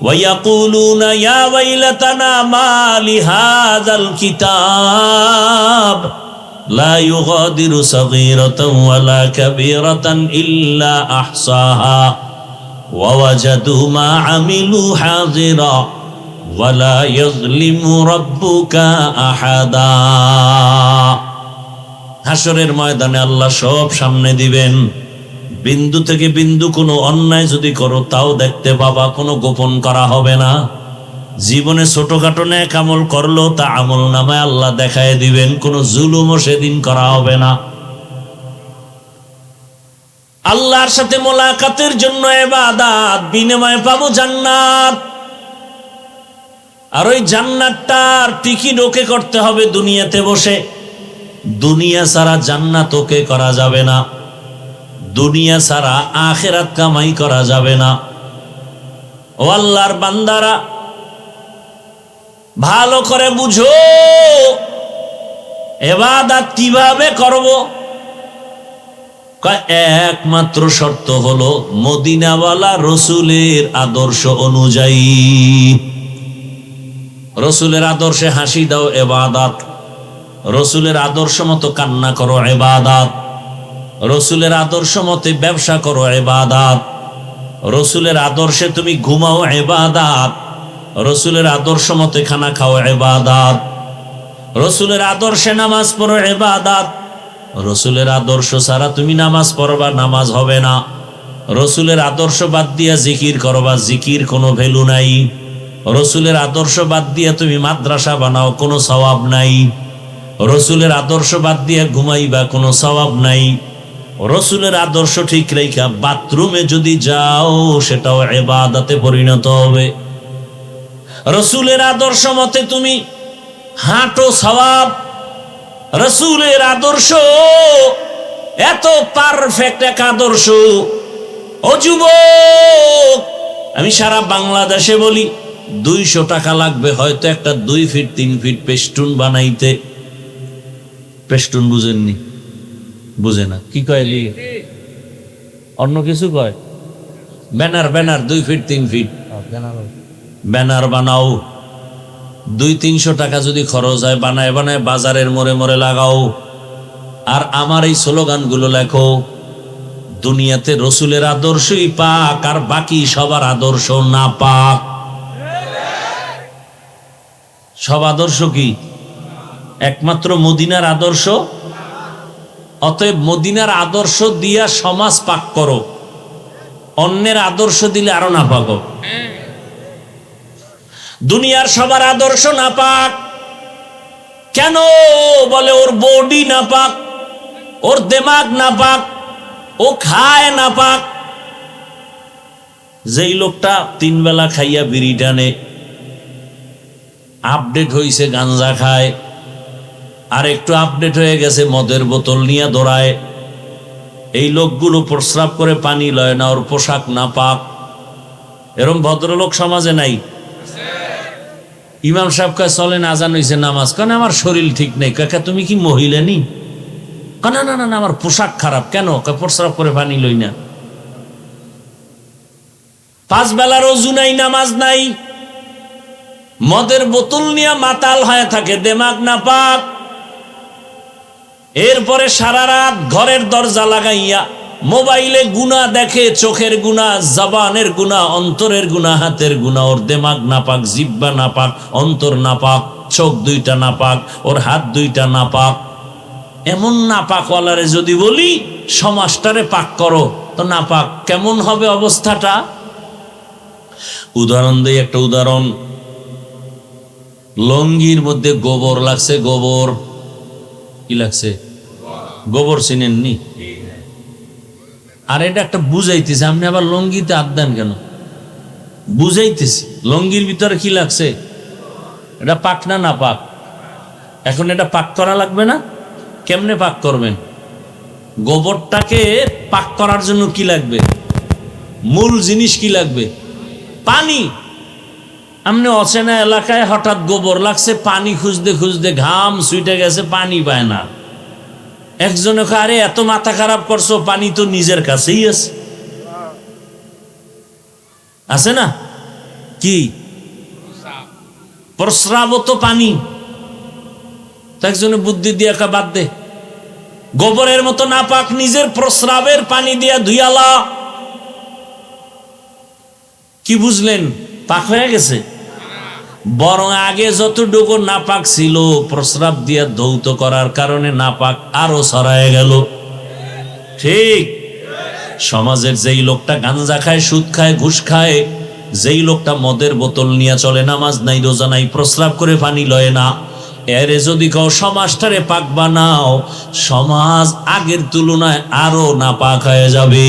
ويقولون يا ويلتنا ما لهذا الكتاب لا يغادر صغيرة ولا كبيرة إلا أحصاها ووجدوا ما عملوا حاضرا ولا يظلم ربك أحدا। হাশরের ময়দানে আল্লাহ সব সামনে দিবেন। বিন্দু থেকে বিন্দু কোনো অন্যায় যদি করো তাও দেখতে পাবা, কোনো গোপন করা হবে না। জীবনে ছোটখাটো নেক আমল করলো তা আমল নামায় আল্লাহ দেখায় দিবেন, কোনো জুলুমও সেদিন করা হবে না। আল্লাহর সাথে মোলাকাতের জন্য ইবাদত, বিনিময়ে পাবো জান্নাত। আর ওই জান্নাতটার টিকিট ওকে করতে হবে দুনিয়াতে বসে। দুনিয়া ছাড়া জান্নাত ওকে করা যাবে না, দুনিয়া ছাড়া আখিরাত কামাই করা যাবে না। ও আল্লাহর বান্দারা ভালো করে বুঝো, ইবাদত কিভাবে করব। একমাত্র শর্ত হলো মদিনাওয়ালা রসুলের আদর্শ অনুযায়ী। রসুলের আদর্শে হাসি দাও ইবাদত, রসুলের আদর্শ মতো কান্না করো ইবাদত, রসুলের আদর্শ মতে ব্যবসা করো ইবাদত, রসুলের আদর্শে তুমি ঘুমাও ইবাদত, রসুলের আদর্শ মতে খানা খাও ইবাদত, রসুলের আদর্শে নামাজ পড়ো ইবাদত। রসুলের আদর্শ ছাড়া তুমি নামাজ পড়বা, নামাজ হবে না। রসুলের আদর্শ বাদ দিয়া জিকির করবা, জিকির কোনো ভ্যালু নাই। রসুলের আদর্শ বাদ দিয়া তুমি মাদ্রাসা বানাও, কোনো সওয়াব নাই। রসুলের আদর্শ বাদ দিয়া ঘুমাইবা, কোনো সওয়াব নাই। রসুলের আদর্শ ঠিক রেখা বাথরুমে যদি যাও সেটাও ইবাদতে পরিণত হবে। রসুলের আদর্শ মতে তুমি হাঁটো, সওয়াব। রসুলের আদর্শ এত পারফেক্ট এক আদর্শ। ও যুবক, আমি সারা বাংলাদেশে বলি 200 টাকা লাগবে হয়তো একটা 2 ফিট 3 ফিট পেস্টুন বানাইতে। পেস্টুন বুঝেননি? বুঝে না কি কয়, অন্য কিছু কয়। Banner, banner 2 feet 3 feet banner বানাও। 200-300 টাকা যদি খরচ হয়, বানায় বানায় বাজারের মোড়ে মোড়ে লাগাও। আর আমার এই স্লোগানগুলো লেখো, দুনিয়াতে রসুলের আদর্শই পাক, আর বাকি সবার আদর্শ না পাক। সব আদর্শ কি? একমাত্র মদিনার আদর্শ। অতএব মদিনার আদর্শ দিয়া সমাজ পাক করো, অন্যের আদর্শ দিলে আরো না পাক। দুনিয়ার সবার আদর্শ না পাক কেন? বলে ওর বডি না পাক, ওর দিমাগ না পাক, ও খায় না পাক। যেই লোকটা 3 বেলা খাইয়া বিড়ি টানে, আপডেট হইছে গাঞ্জা খায়, আর একটু আপডেট হয়ে গেছে মদের বোতল নিয়ে দৌড়ায়, এই লোকগুলো প্রস্রাব করে পানি লয় না, ওর পোশাক না পাক। এরকম ভদ্রলোক সমাজে নাই? ইমাম সাহেব কয় চলেন আজান হইছে নামাজ, কেন আমার শরীর ঠিক নেই। কাকা তুমি কি মহিলা নি? না না না, আমার পোশাক খারাপ। কেন? প্রস্রাব করে পানি লই না। পাঁচ বেলার ওযু নাই, নামাজ নাই, মদের বোতল নিয়ে মাতাল হয়ে থাকে, দেমাগ নাপাক। এরপরে সারা রাত ঘরের দরজা লাগাইয়া মোবাইলে গুনাহ দেখে, চোখের গুনাহ, জবানের গুনাহ, অন্তরের গুনাহ, হাতের গুনাহ। ওর দেমাগ নাপাক, জিহ্বা নাপাক, অন্তর নাপাক, চোখ দুইটা নাপাক, ওর হাত দুইটা নাপাক। এমন নাপাকওয়ালারে যদি বলি সমাজটারে পাক করো, তো নাপাক কেমন হবে অবস্থাটা? উদাহরণ দেই, একটা উদাহরণ। লঙ্গির মধ্যে গোবর লাগছে, গোবর। কি লাগছে? গোবর চিনেননি? আর এটা একটা বুঝাইতেছে, আপনি আবার লঙ্গিতে হাত দেন কেন? বুঝাইতেছি লঙ্গির ভিতরে কি লাগছে, এটা পাক না না পাক? এখন এটা পাক করা লাগবে না? কেমনে পাক করবেন? গোবরটাকে পাক করার জন্য কি লাগবে? মূল জিনিস কি লাগবে? পানি। আপনি অচেনা এলাকায় হঠাৎ গোবর লাগছে, পানি খুঁজতে খুঁজতে ঘাম ছুটে গেছে, পানি পায় না। একজনে আরে এত মাথা খারাপ করছো, পানি তো নিজের কাছেই আছে। আছে না? কি প্রস্রাব তো পানি। একজনে বুদ্ধি দিয়ে বাদ দে, গোবরের মতো নাপাক নিজের প্রস্রাবের পানি দিয়া ধুইয়ালা। কি বুঝলেন? পাক হয়ে গেছে? বরং আগে যতটুকু নাপাক ছিল, প্রস্রাব দিয়া ধৌত করার কারণে নাপাক আরো ছড়ায় গেল। ঠিক সমাজের যেই লোকটা গাঞ্জা খায়, সুদ খায়, ঘুষ খায়, যেই লোকটা মদের বোতল নিয়ে চলে, নামাজ নাই, রোজা নাই, প্রস্রাব করে পানি লয় না, এরে যদি কও সমাজটারে পাক বানাও, সমাজ আগের তুলনায় আরো নাপাক হয়ে যাবে।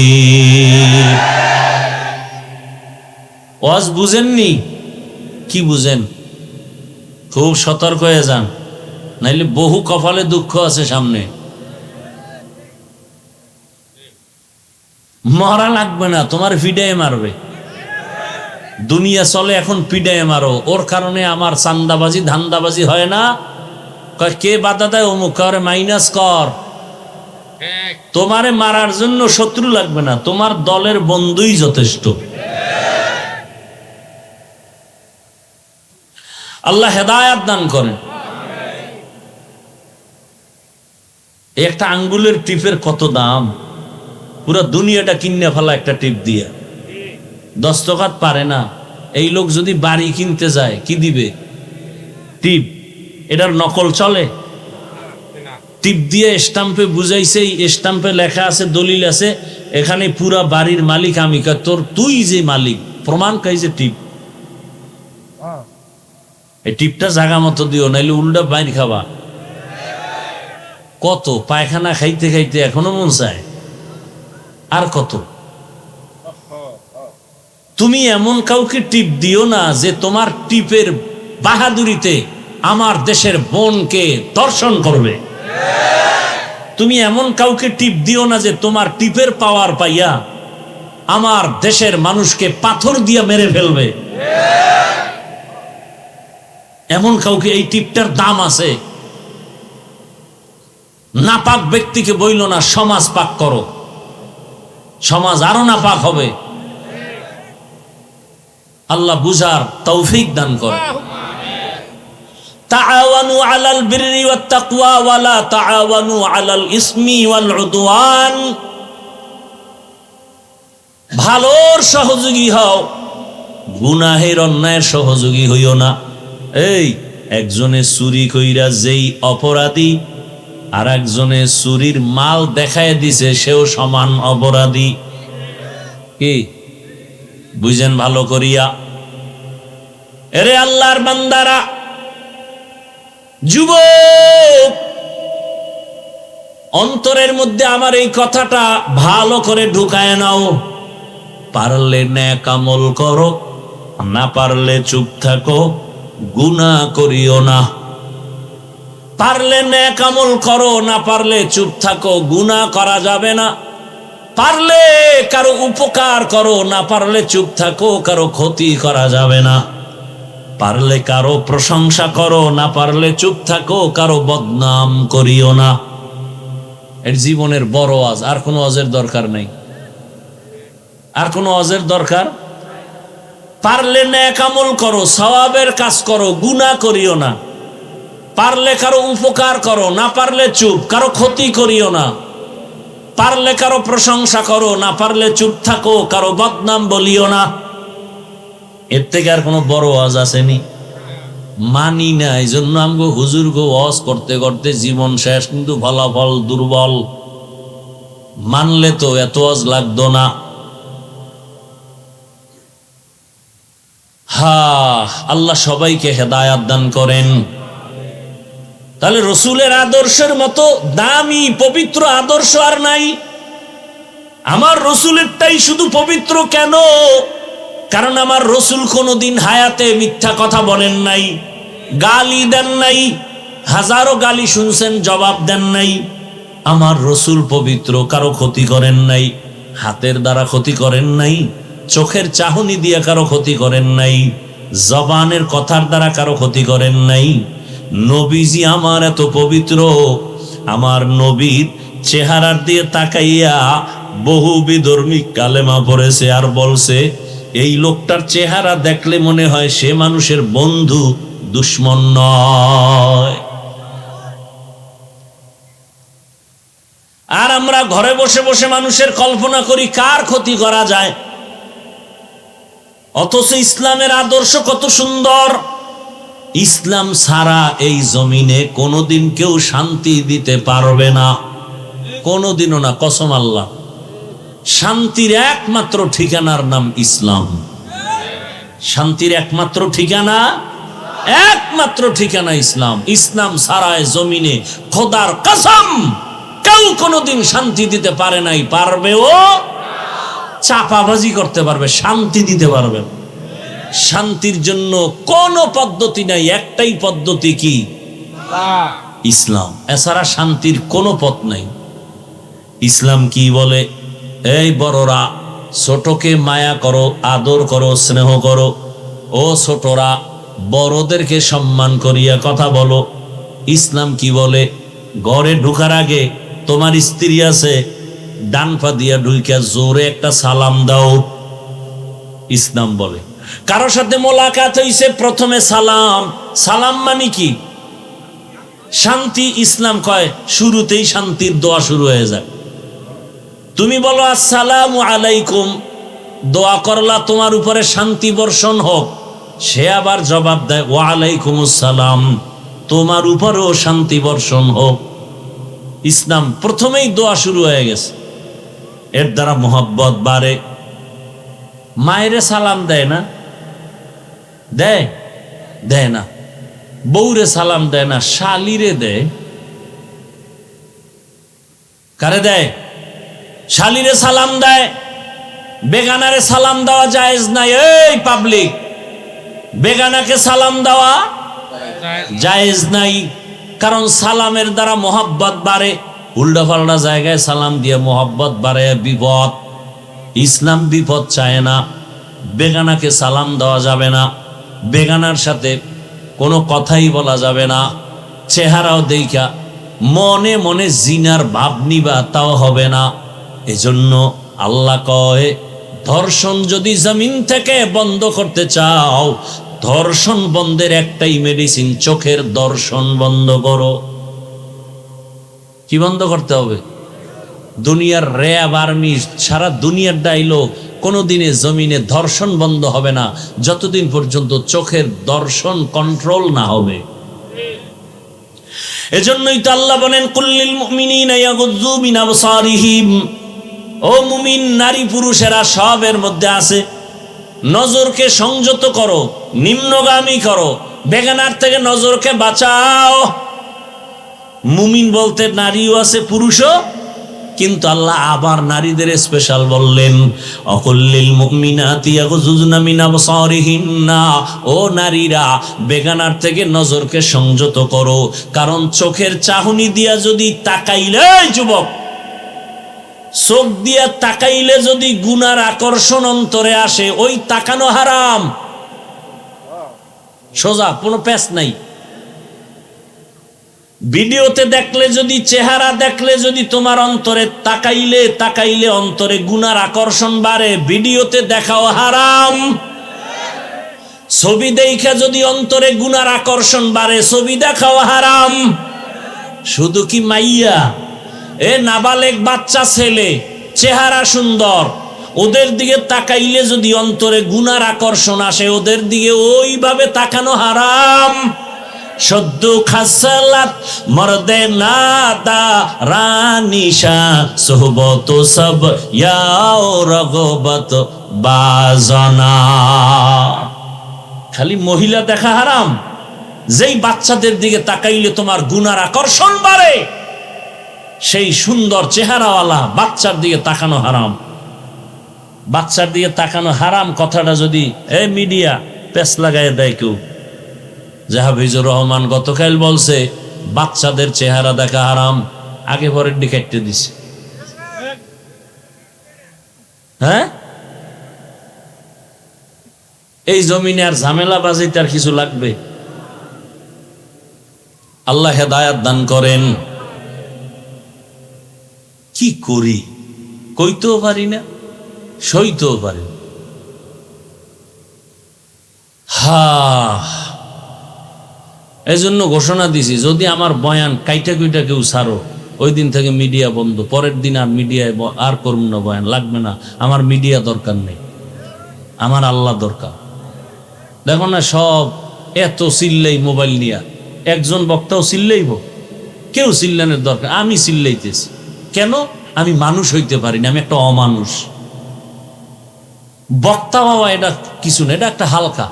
ওয়াজ বুঝেননি? কি বুঝেন? খুব সতর্ক হয়ে যান, নাইলে বহু কপালে দুঃখ আছে সামনে। মরা লাগবে না, তোমার পিডায় মারবে। দুনিয়া চলে এখন পিডায় মারো, ওর কারণে আমার চান্দাবাজি ধান্দাবাজি হয় না। কয় কে বাধা দেয়? অমুক। করে মাইনাস কর। তোমারে মারার জন্য শত্রু লাগবে না, তোমার দলের বন্ধুই যথেষ্ট। আল্লাহ হেদায়াত দান করেন। একটা আঙ্গুলের টিপের কত দাম! পুরো দুনিয়াটা কিনে ফেলা একটা টিপ দিয়া। 10 টাকা পারে না। এই লোক যদি বাড়ি কিনতে যায়, কি দিবে? টিপ। এটার নকল চলে? টিপ দিয়ে স্টাম্পে বুঝাইছে, স্টাম্পে লেখা আছে, দলিল আছে, এখানে পুরা বাড়ির মালিক আমি। তোর তুই যে মালিক, প্রমাণ কাই যে টিপ। এই টিপটা জাগা মতো দিও, নাইলে উল্টা বাইর খাবা। কত পায়খানা খাইতে খাইতে এখনো মন চায়। আর কত? তুমি এমন কাউকে টিপ দিও না যে তোমার টিপের বাহাদুরিতে আমার দেশের বোনকে দর্শন করবে। তুমি এমন কাউকে টিপ দিও না যে তোমার টিপের পাওয়ার পাইয়া আমার দেশের মানুষকে পাথর দিয়ে মেরে ফেলবে। এমন কাউকে এই টিপটার দাম আছে। নাপাক ব্যক্তিকে বইল না সমাজ পাক করো, সমাজ আরো নাপাক হবে। আল্লাহ বুঝার তৌফিক দান করে। তাআওয়ানু আলাল বিররি ওয়াত তাকওয়া ওয়া লা তাআওয়ানু আলাল ইসমি ওয়াল উদওয়ান। ভালোর সহযোগী হও, গুনাহের অন্যায়ের সহযোগী হইও না। এই একজনে চুরি কইরা যেই অপরাধী, আর একজনে চুরির মাল দেখায় দিছে, সেও সমান অপরাধী। কি বুঝেন ভালো করিয়া? এরে আল্লাহর বান্দারা, যুবক, অন্তরের মধ্যে আমার এই কথাটা ভালো করে ঢুকায় নাও। পারলে নেক আমল করো, না পারলে চুপ থাকো, গুনাহ করিও না। পারলে নেক আমল করো, না পারলে চুপ থাকো, গুনাহ করা যাবে না। পারলে কারো উপকার করো, না পারলে চুপ থাকো, কারো ক্ষতি করা যাবে না। পারলে কারো প্রশংসা করো, না পারলে চুপ থাকো, কারো বদনাম করিও না। এর জীবনের বড় ওয়াজ। আর কোনো ওয়াজের দরকার নেই, আর কোনো ওয়াজের দরকার। পারলে নেক আমল করো, সওয়াবের কাজ করো, গুনাহ করিও না। পারলে কারো উপকার করো, না পারলে চুপ, কারো ক্ষতি করিও না। পারলে কারো প্রশংসা করো, না পারলে চুপ থাকো, কারো বদনাম বলিও না। এর থেকে আর কোনো বড় ওয়াজ আসেনি? মানি না, এই জন্য আমগো হুজুর গো ওয়াজ করতে করতে জীবন শেষ, কিন্তু ফলাফল দুর্বল। মানলে তো এত ওয়াজ লাগতো না। আল্লাহ সবাইকে হেদায়াত দান করেন। তাহলে রসুলের আদর্শের মতো দামি পবিত্র আদর্শ আর নাই। আমার রসুলেরটাই শুধু পবিত্র কেন? কারণ আমার রসুল কোনোদিন হায়াতে মিথ্যা কথা বলেন নাই, গালি দেন নাই, হাজারো গালি শুনছেন, জবাব দেন নাই। আমার রসুল পবিত্র, কারো ক্ষতি করেন নাই, হাতের দ্বারা ক্ষতি করেন নাই, চোখের চাহনি দিয়ে কারো ক্ষতি করেন নাই, জবানের কথার দ্বারা কারো ক্ষতি করেন নাই। নবীজি আমার এত পবিত্র, আমার নবীর চেহারার দিয়ে তাকাইয়া বহু বিধর্মী কালেমা পড়েছে আর বলছে এই লোকটার চেহারা দেখলে মনে হয় সে মানুষের বন্ধু, দুশ্মন নয়। আর আমরা ঘরে বসে বসে মানুষের কল্পনা করি কার ক্ষতি করা যায়, অথচ ইসলামের আদর্শ কত সুন্দর। ইসলাম ছাড়া এই জমিনে কোনোদিন কেউ শান্তি দিতে পারবে না, কোনোদিনও না, কসম আল্লাহ। শান্তির একমাত্র ঠিকানার নাম ইসলাম। শান্তির একমাত্র ঠিকানা, একমাত্র ঠিকানা ইসলাম। ইসলাম ছাড়া জমিনে খোদার কসম কেউ কোনোদিন শান্তি দিতে পারে নাই, পারবেও। চাপাবাজি করতে পারবে, শান্তি দিতে পারবে। শান্তির জন্য কোনো পদ্ধতি নাই, একটাই পদ্ধতি, কি? ইসলাম। এছাড়া শান্তির কোনো পথ নাই। ইসলাম কি বলে? এই বড়রা, ছোটকে মায়া করো, আদর করো, স্নেহ করো। ও ছোটরা, বড়দেরকে সম্মান করিয়া কথা বলো। ইসলাম কি বলে? ঘরে ঢুকার আগে তোমার স্ত্রী আছে, ডান পা দিয়া ঢুইকা জোরে একটা সালাম দাও। ইসলাম বলে কারো সাথে মোলাকাত হইছে, প্রথমে সালাম। সালাম মানে কি? শান্তি। ইসলাম কয় শুরুতেই শান্তির দোয়া শুরু হয়ে যায়। তুমি বলো আসসালামু আলাইকুম, দোয়া করলা তোমার উপরে শান্তি বর্ষণ হোক। সে আবার জবাব দেয় ওয়া আলাইকুমুস সালাম, তোমার উপরেও শান্তি বর্ষণ হোক। ইসলাম প্রথমেই দোয়া শুরু হয়ে গেছে। এর দ্বারা মোহাব্বত বাড়ে। মায়েরে সালাম দেয় না? দেয়? দেয় না। বউরে সালাম দেয় না, শালিরে দেয়। কারে দেয়? শালিরে সালাম দেয়। বেগানারে সালাম দেওয়া জায়েজ নাই। এই পাবলিক, বেগানাকে সালাম দেওয়া জায়েজ নাই, কারণ সালামের দ্বারা মোহাব্বত বাড়ে। উল্টা পাল্টা জায়গায় সালাম দিয়ে মোহাব্বত বাড়ে, বিপদ। ইসলাম বিপদ চায় না। বেগানাকে সালাম দেওয়া যাবে না, বেগানার সাথে কোনো কথাই বলা যাবে না। চেহারাও দেখা মনে মনে জিনার ভাব নিবা, তাও হবে না। এজন্য আল্লাহ কয়, ধর্ষণ যদি জমিন থেকে বন্ধ করতে চাও, ধর্ষণ বন্ধের একটাই মেডিসিন, চোখের দর্শন বন্ধ করো। কি বন্ধ করতে হবে? দুনিয়ার র্যাব, আর্মি, সারা দুনিয়ার ডাইলো কোনোদিনে জমিনে ধর্ষণ বন্ধ হবে না যতদিন পর্যন্ত চোখের দর্শন কন্ট্রোল না হবে। এজন্যই তো আল্লাহ বলেন কুল্লিল মুমিনিনা ইয়াগুযযু মিন আবসারিহিম, ও মুমিন নারী পুরুষেরা সবের মধ্যে আছে, নজরকে সংযত করো, নিম্নগামী করো, বেগানার থেকে নজরকে বাঁচাও। মুমিন বলতে নারীও আছে, পুরুষও, কিন্তু আল্লাহ আবার নারীদের স্পেশাল বললেন অকুল্লিল মুমিনাতি ইয়াগুযুজনা মিন আবসারিহিন্না, ও নারীরা বেগানার থেকে নজরকে সংযত করো। কারণ চোখের চাহনি দিয়া যদি তাকাইলে, যুবক, চোখ দিয়া তাকাইলে যদি গুনার আকর্ষণ অন্তরে আসে, ওই তাকানো হারাম। সোজা, কোনো প্যাচ নাই। ভিডিওতে দেখলে যদি, চেহারা দেখলে যদি তোমার অন্তরে তাকাইলে অন্তরে গুনার আকর্ষণ বাড়ে, ভিডিওতে দেখাও হারাম। ছবি দেখা যদি অন্তরে গুনার আকর্ষণ বাড়ে, ছবি দেখাও হারাম। শুধু কি মাইয়া, নাবালেগ বাচ্চা ছেলে, চেহারা সুন্দর, ওদের দিকে তাকাইলে যদি অন্তরে গুনার আকর্ষণ আসে, ওদের দিকে ওইভাবে তাকানো হারাম। সদ্য খাসালাত মর্দে নাদা রানিশা সোহবত সব ইয়াও রগবত বাজনা। খালি মহিলা দেখা হারাম। যেই বাচ্চাদের দিকে তাকাইলে তোমার গুনার আকর্ষণ বাড়ে, সেই সুন্দর চেহারাওয়ালা বাচ্চার দিকে তাকানো হারাম। বাচ্চার দিকে তাকানো হারাম কথাটা যদি মিডিয়া পেছ লাগায় দেয় কেউ, যে হাফিজুর রহমান গতকাল বলছে বাচ্চাদের চেহারা দেখা হারাম, আগে পরের দিকে কেটে দিছে। হ্যাঁ, এই জমিনে আর ঝামেলা বাজিতে আর কিছু লাগবে? আল্লাহ হেদায়াত দান করেন। কি করি, কইতেও পারি না, সইতেও পারি না। এই জন্য ঘোষণা দিছি, যদি আমার বয়ান কাইটা কুইটা কেউ ছাড়ো, ওই দিন থেকে মিডিয়া বন্ধ। পরের দিন আর মিডিয়ায় আর করুন না, বয়ান লাগবে না। আমার মিডিয়া দরকার নেই, আমার আল্লাহ দরকার। দেখো না, সব এত চিল্লাই মোবাইল নিয়া, একজন বক্তাও চিল্লাইব, কেউ চিল্লানোর দরকার। আমি চিল্লাইতেছি কেন? আমি মানুষ হইতে পারি না, আমি একটা অমানুষ। বক্তা হওয়া এটা কিছু না, এটা একটা হালকা।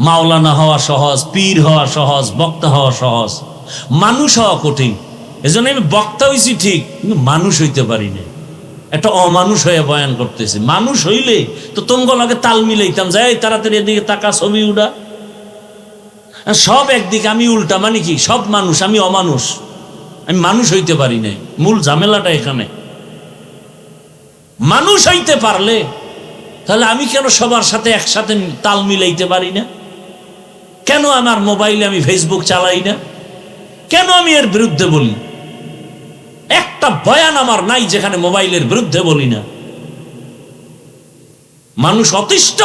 মাওলানা হওয়া সহজ, পীর হওয়া সহজ, বক্তা হওয়া সহজ, মানুষ হওয়া কঠিন। এজন্য আমি বক্তা হইছি ঠিক, কিন্তু মানুষ হইতে পারি না। একটা অমানুষ হয়ে বয়ান করতেছি। মানুষ হইলে তো তোমাকে লাগে তাল মিলাইতাম, যাই তাড়াতাড়ি এদিকে তাকা, ছবি উড়া। সব একদিকে, আমি উল্টা। মানে কি? সব মানুষ, আমি অমানুষ, আমি মানুষ হইতে পারি না। মূল ঝামেলাটা এখানে। মানুষ হইতে পারলে তাহলে আমি কেন সবার সাথে একসাথে তাল মিলাইতে পারি না? কেন আমার মোবাইলে আমি ফেসবুক চালাই না? কেন আমি এর বিরুদ্ধে বলি? একটা বয়ান আমার নাই যেখানে মোবাইলের বিরুদ্ধে বলি না। মানুষ অতিষ্ঠ,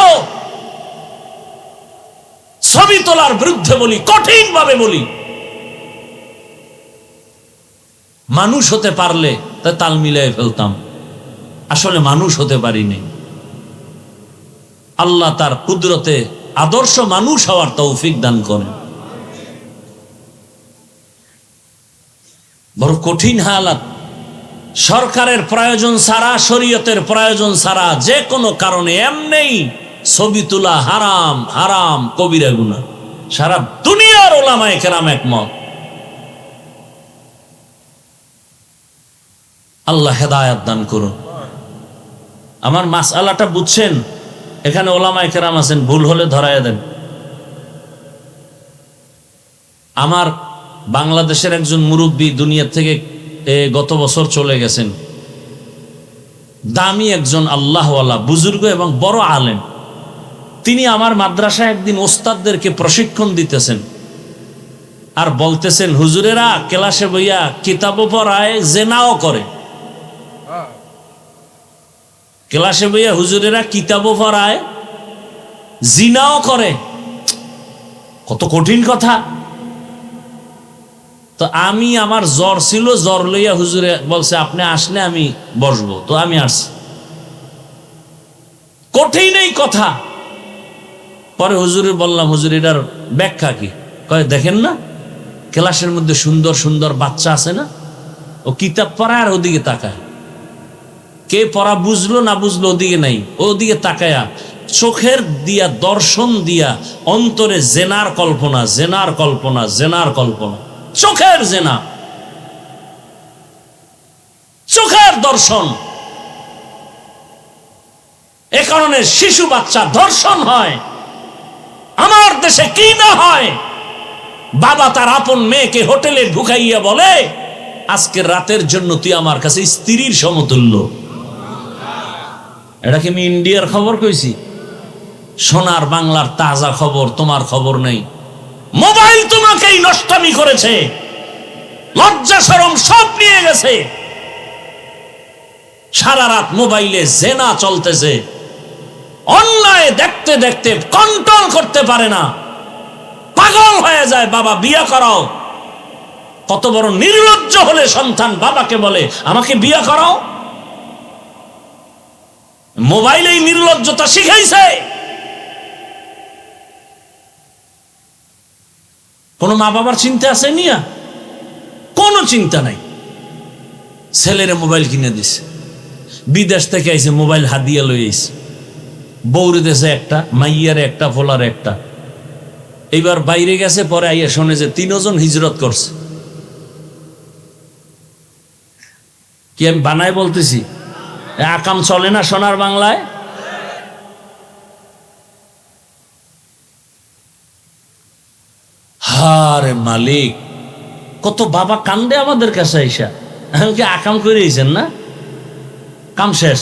ছবি তোলার বিরুদ্ধে বলি, কঠিন ভাবে বলি। মানুষ হতে পারলে তা তাল মিলাই ফেলতাম। আসলে মানুষ হতে পারিনি। আল্লাহ তার কুদরতে আদর্শ মানুষ হওয়ার তৌফিক দান করেন। বড় কঠিন হালাত। সরকারের প্রয়োজন ছাড়া, শরীয়তের প্রয়োজন ছাড়া যে কোনো কারণে এমনি ছবি তোলা হারাম, হারাম কবিরা গুনাহ। সারা দুনিয়ার ওলামায়ে কেরাম একমত। আল্লাহ হেদায়াত দান করুন। আমার মাসআলাটা বুঝছেন? এখানে ওলামায়ে কেরাম আছেন, ভুল হলে ধরায় দেন। আমার বাংলাদেশের একজন মুরব্বী দুনিয়া থেকে গত বছর চলে গেছেন। দামি একজন আল্লাহওয়ালা বুজুর্গ এবং বড় আলেম। তিনি আমার মাদ্রাসায় একদিন ওস্তাদদেরকে প্রশিক্ষণ দিতেছেন আর বলতেছেন, হুজুরেরা ক্লাসে বইয়া কিতাবও পড়ায়, জেনাও করে। ক্লাসে বইয়া হুজুরেরা কিতাবও পড়ায়, জিনাও করে। কত কঠিন কথা। তো আমি, আমার জ্বর ছিল, জ্বর লইয়া হুজুরে বলছে আপনি আসলে আমি বসবো। তো আমি আসছি। কঠিন এই কথা। পরে হুজুরে বললাম, হুজুর এটার ব্যাখ্যা কি? কয় দেখেন না, ক্লাসের মধ্যে সুন্দর সুন্দর বাচ্চা আছে না, ও কিতাব পড়ায় আর ওদিকে তাকায়। কে পড়া বুঝলো না বুঝলো ওদিকে নাই, ওদিকে তাকায়া চোখের দিয়া, দর্শন দিয়া অন্তরে জেনার কল্পনা, জেনার কল্পনা, জেনার কল্পনা, চোখের জেনা, চোখের দর্শন। এ কারণে শিশু বাচ্চা ধর্ষণ হয়। আমার দেশে কি না হয়? বাবা তার আপন মেয়েকে হোটেলে ঢুকাইয়া বলে, আজকে রাতের জন্য তুই আমার কাছে স্ত্রীর সমতুল্য। এটা কি আমি ইন্ডিয়ার খবর কইছি? সোনার বাংলার তাজা খবর, তোমার খবর নেই। মোবাইল তোমাকেই নষ্টামি করেছে, লজ্জা শরম সব নিয়ে গেছে। সারা রাত মোবাইলে জেনা চলতেছে, অন্যায় দেখতে দেখতে দেখতে কন্ট্রোল করতে পারে না, পাগল হয়ে যায়। বাবা বিয়ে করাও। কত বড় নির্লজ্জ হলে সন্তান বাবাকে বলে আমাকে বিয়ে করাও। মোবাইলেই নির্লজ্জতা শিখাইছে। কোন মা বাবার চিন্তা আছে নিয়া? কোনো চিন্তা নাই। ছেলেরে মোবাইল কিনে দিছে, বিদেশ থেকে আইছে মোবাইল হাদিয়া লই আইছে, বৌরে দেশে একটা, মাইয়ারে একটা, ফোলার একটা। এইবার বাইরে গেছে, পরে আইয়া শোনে যে 3 জন হিজরত করছে। কি আমি বানায় বলতেছি? আকাম চলে না সোনার বাংলায়? হারে মালিক, কত বাবা কান্দে আমাদের কাছে আইসা, কি আকাম করে আইছেন না, কাম শেষ।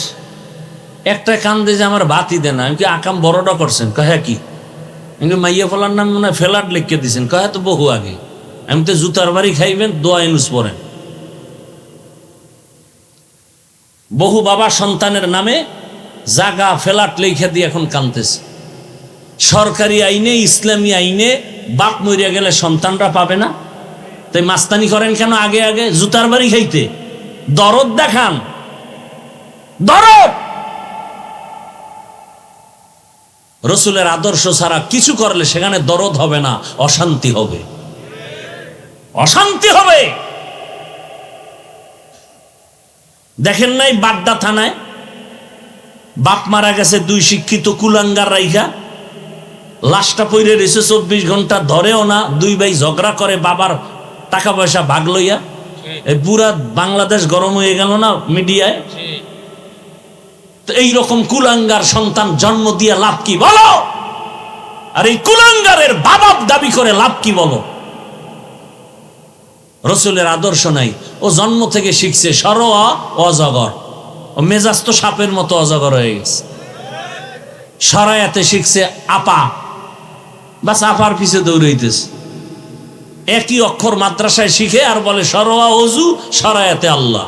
একটা কান্দে যে আমার বাতি দেন, আমি কি আকাম বড়টা করছেন? কহে কি মাইয়া ফলার নাম মনে হয় ফেলাট লিখে দিয়েছেন। কহে তো বহু আগে, আমি তো জুতার বাড়ি খাইবেন, দোয়া ইনুস পড়েন। বহু বাবা সন্তানের নামে জাগা ফেলাট লিখে দিয়ে এখন কান্দতেছে। সরকারি আইনে, ইসলামী আইনে বাপ মরিয়া গেলে সন্তানরা পাবে না, তাই মাস্তানি করেন কেন আগে আগে জুতার বাড়ি খাইতে? দরদ দেখান, দরদ। রসুলের আদর্শ ছাড়া কিছু করলে সেখানে দরদ হবে না, অশান্তি হবে, অশান্তি হবে। দেখেন নাই বাড্ডা থানায় বাপ মারা গেছে 2 শিক্ষিত কুলাঙ্গার রাইখা, লাশটা পইরে রয়েছে 24 ঘন্টা, ধরেও না। 2 ভাই ঝগড়া করে বাবার টাকা পয়সা ভাগ লইয়া। এই পুরা বাংলাদেশ গরম হয়ে গেল না মিডিয়ায়? তো এইরকম কুলাঙ্গার সন্তান জন্ম দিয়ে লাভ কি বলো? আর এই কুলাঙ্গারের বাবাপ দাবি করে লাভ কি বলো? রসুলের আদর্শ নাই। ও জন্ম থেকে শিখছে সরোয়া অজগর, ও মেজাজ তো সাপের মতো অজগর হয়ে গেছে। সরায়াতে শিখছে আপা, বাস আপার পিছে দৌড়াইতেছে। একই অক্ষর মাদ্রাসায় শিখে আর বলে সরোয়া অজু, সরায়াতে আল্লাহ।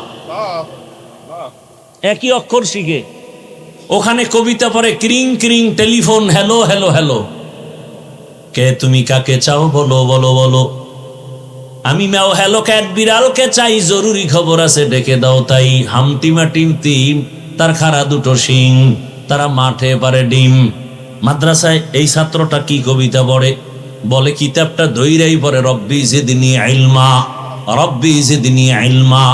একই অক্ষর শিখে ওখানে কবিতা পড়ে ক্রিং ক্রিং টেলিফোন, হ্যালো হ্যালো হ্যালো, কে তুমি কাকে চাও বলো বলো বলো, আমি ম্যাও হ্যালো ক্যাট বিড়ালকে চাই, জরুরি খবর আছে ডেকে দাও তাই, হামটিমা টিম টিম তার খাড়া 2টো শিং, তারা মাঠে পারে ডিম। মাদ্রাসায় এই ছাত্রটা কি কবিতা পড়ে? বলে কিতাবটা ধইরাই পড়ে রব্বি জিদনি ইলমা, রব্বি জিদনি ইলমা।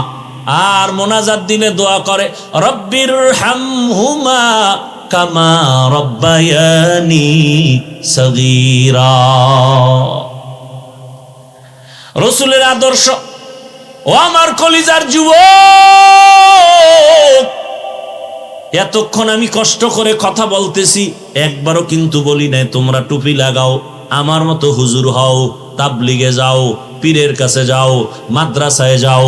আর মোনাজাত দিলে দোয়া করে রব্বির হামহুমা কামা রব্বায়ানি সগীরা। রসুলের আদর্শ। ও আমার কলিজার যুবক, এতক্ষণ আমি কষ্ট করে কথা বলতেছি, একবারও কিন্তু বলি নাই তোমরা টুপি লাগাও, আমার মতো হুজুর হও, তাবলিগে যাও, পীরের কাছে যাও, মাদ্রাসায় যাও,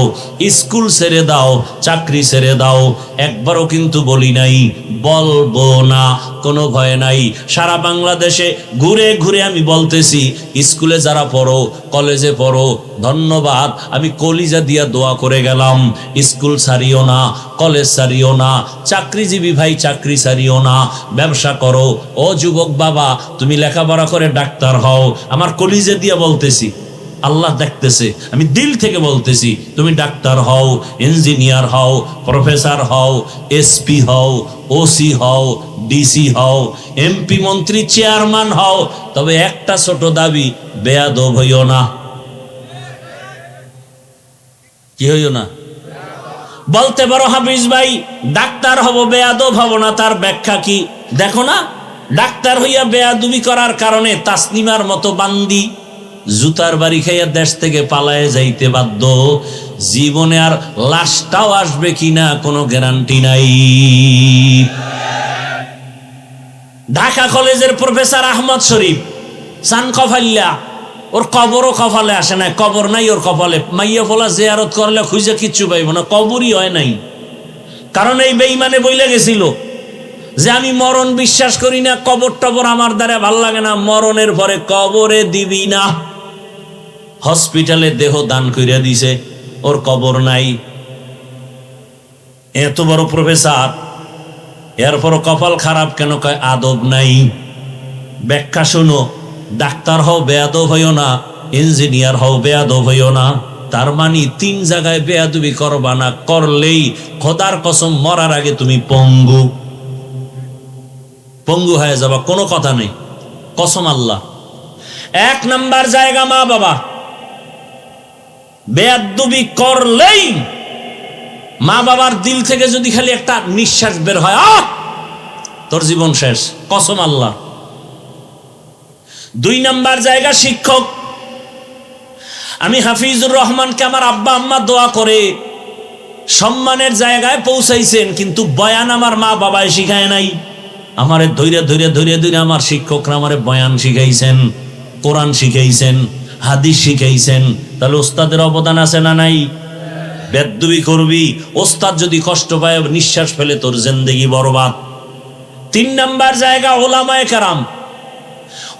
স্কুল ছেড়ে দাও, চাকরি ছেড়ে দাও। একবারও কিন্তু বলি নাই, বলবো না, কোনো ভয় নাই। সারা বাংলাদেশে ঘুরে ঘুরে আমি বলতেছি, স্কুলে যারা পড়ো, কলেজে পড়ো, ধন্যবাদ, আমি কলিজা দিয়া দোয়া করে গেলাম। স্কুল ছাড়িও না, কলেজ ছাড়িও না, চাকরিজীবী ভাই চাকরি ছাড়িও না, ব্যবসা করো। ও যুবক বাবা, তুমি লেখাপড়া করে ডাক্তার হও। আমার কলিজা দিয়া বলতেছি, আল্লাহ দেখতেছে, আমি দিল থেকে বলতেছি, তুমি ডাক্তার হও, ইঞ্জিনিয়ার হও, প্রফেসর হও, এসপি হও, ওসি হও, ডিসি হও, এমপি মন্ত্রী চেয়ারম্যান হও, তবে একটা ছোট দাবি, বেয়াদব হইও না। কি হইও না? বলতে পারো হাফিজ ভাই ডাক্তার হব, বেয়াদব হব না, তার ব্যাখ্যা কি? দেখো না, ডাক্তার হইয়া বেয়াদবি করার কারণে তাসনিমার মতো বান্দি জুতার বাড়ি খাইয়া দেশ থেকে পালায়ে যাইতে বাধ্য। জীবনে আর লাশটাও আসবে কিনা কোনো গ্যারান্টি নাই। ঢাকা কলেজের প্রফেসর আহমদ শরীফ সান কফাল্লা, ওর কবরও কপালে আসে না, কবর নাই ওর কপালে। মাইয়া ফোলা জিয়ারত করলে খুঁজে কিচ্ছু পাইব না, কবরই হয় নাই। কারণ এই বেঈমানে বইলে গেছিল যে আমি মরণ বিশ্বাস করি না, কবর টবর আমার দ্বারা ভাল লাগে না, মরণের পরে কবরে দিবি না। হসপিটালে দেহ দান করিয়া দিছে, ওর কবর নাই। এত বড় প্রফেসর, এরপর কপাল খারাপ কেন? কয় আদব নাই। ব্যাখ্যা শোনো, ডাক্তার হও বেয়াদব হইও না, ইঞ্জিনিয়ার হও বেয়াদব হইও না। তার মানে 3 জায়গায় বেয়াদবি করবা না, করলেই খোদার কসম মরার আগে তুমি পঙ্গু হয়ে যাবা, কোনো কথা নেই, কসম আল্লাহ। 1 নাম্বার জায়গা মা বাবা, বেয়াদবি করলেই মা বাবার দিল থেকে যদি খালি একটা নিঃশ্বাস বের হয়, তোর জীবন শেষ, কসম আল্লাহ। 2 নাম্বার জায়গা শিক্ষক। আমি হাফিজুর রহমানকে আমার আব্বা আম্মা দোয়া করে সম্মানের জায়গায় পৌঁছাইছেন, কিন্তু বয়ান আমার মা বাবায় শিখায় নাই। আমারে ধৈর্য ধৈর্য ধৈর্য ধৈর্য আমার শিক্ষকরা আমারে বয়ান শিখাইছেন, কোরআন শিখাইছেন, হাদিস শিখাইছেন। তাহলে ওস্তাদের অবদান আছে না নাই? বেয়াদবি করবি, ওস্তাদ যদি কষ্ট পায়, নিঃশ্বাস ফেলে, তোর জিন্দেগি বরবাদ। 3 নাম্বার জায়গা ওলামায়ে কেরাম।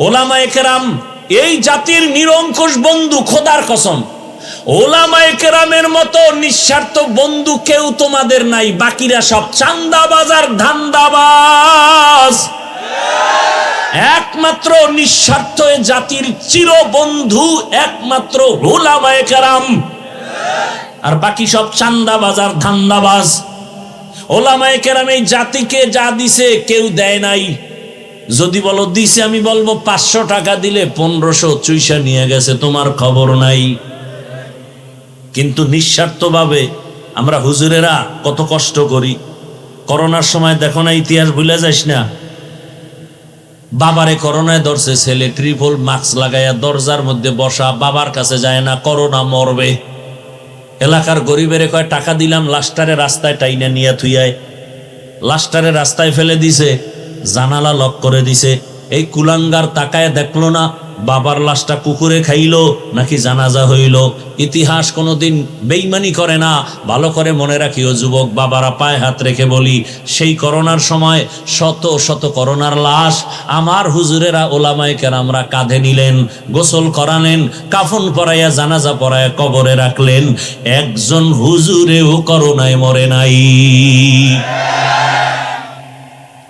ওলামায়ে কেরাম এই জাতির নিরঙ্কুশ বন্ধু, খোদার কসম। ওলামায়ে কেরামের মতো নিঃস্বার্থ বন্ধু কেউ তোমাদের নাই, বাকিরা সব চান্দাবাজ আর ধান্দাবাজ। একমাত্র নিঃস্বার্থ জাতির চিরবন্ধু একমাত্র ওলামায়ে কেরাম, আর বাকি সব চান্দাবাজ আর ধান্দাবাজ। ওলামায়ে কেরাম এই জাতিকে যা দিছে কেউ দেয় নাই। যদি বলো দিছে, আমি বলবো 500 টাকা দিলে 1500 চুইসা নিয়ে গেছে, তোমার খবর নাই। কিন্তু নিঃস্বার্থভাবে আমরা হুজুরেরা কত কষ্ট করি। করোনার সময় দেখো না, ইতিহাস ভুলে যাস না, বাবারে করোনায় ধরছে, ছেলে ট্রিপল মাস্ক লাগাইয়া দরজার মধ্যে বসা, বাবার কাছে যায় না, করোনা মরবে। এলাকার গরিবেরে কয় টাকা দিলাম, লাস্টারে রাস্তায় টাইনা নিয়ে থুইয়ায়, লাস্টারে রাস্তায় ফেলে দিছে, জানালা লক করে দিছে। এই কুলাঙ্গার তাকায় দেখলো না বাবার লাশটা কুকুরে খাইলো নাকি জানাজা হইল। ইতিহাস কোনোদিন বেইমানি করে না, ভালো করে মনে রাখিও যুবক বাবারা, পায়ে হাত রেখে বলি, সেই করোনার সময় শত শত করোনার লাশ আমার হুজুরেরা ওলামায়ে কেরামরা কাঁধে নিলেন, গোসল করালেন, কাফন পরাইয়া জানাজা পরাইয়া কবরে রাখলেন। একজন হুজুরেও করোনায় মরে নাই।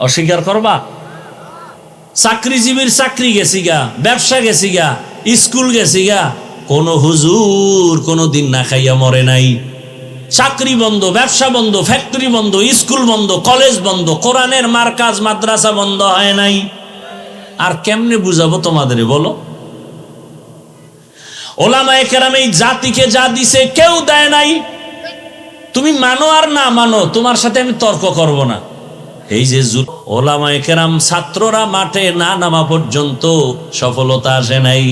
অস্বীকার করবা? চাকরিজীবীর চাকরি গেছি গা, ব্যবসা গেছি গা, স্কুল গেছি গা, কোন হুজুর কোনো দিন না খাইয়া মরে নাই। চাকরি বন্ধ, ব্যবসা বন্ধ, ফ্যাক্টরি বন্ধ, স্কুল বন্ধ, কলেজ বন্ধ, কোরআনের মার্কাজ মাদ্রাসা বন্ধ হয় নাই। আর কেমনে বুঝাবো তোমাদের বলো? ওলামায়ে কেরাম এই জাতিকে যা দিছে কেউ দেয় নাই। তুমি মানো আর না মানো, তোমার সাথে আমি তর্ক করব না। এই যে ওলামায়ে কেরাম ছাত্ররা মাঠে না নামা পর্যন্ত সফলতা আসে নাই,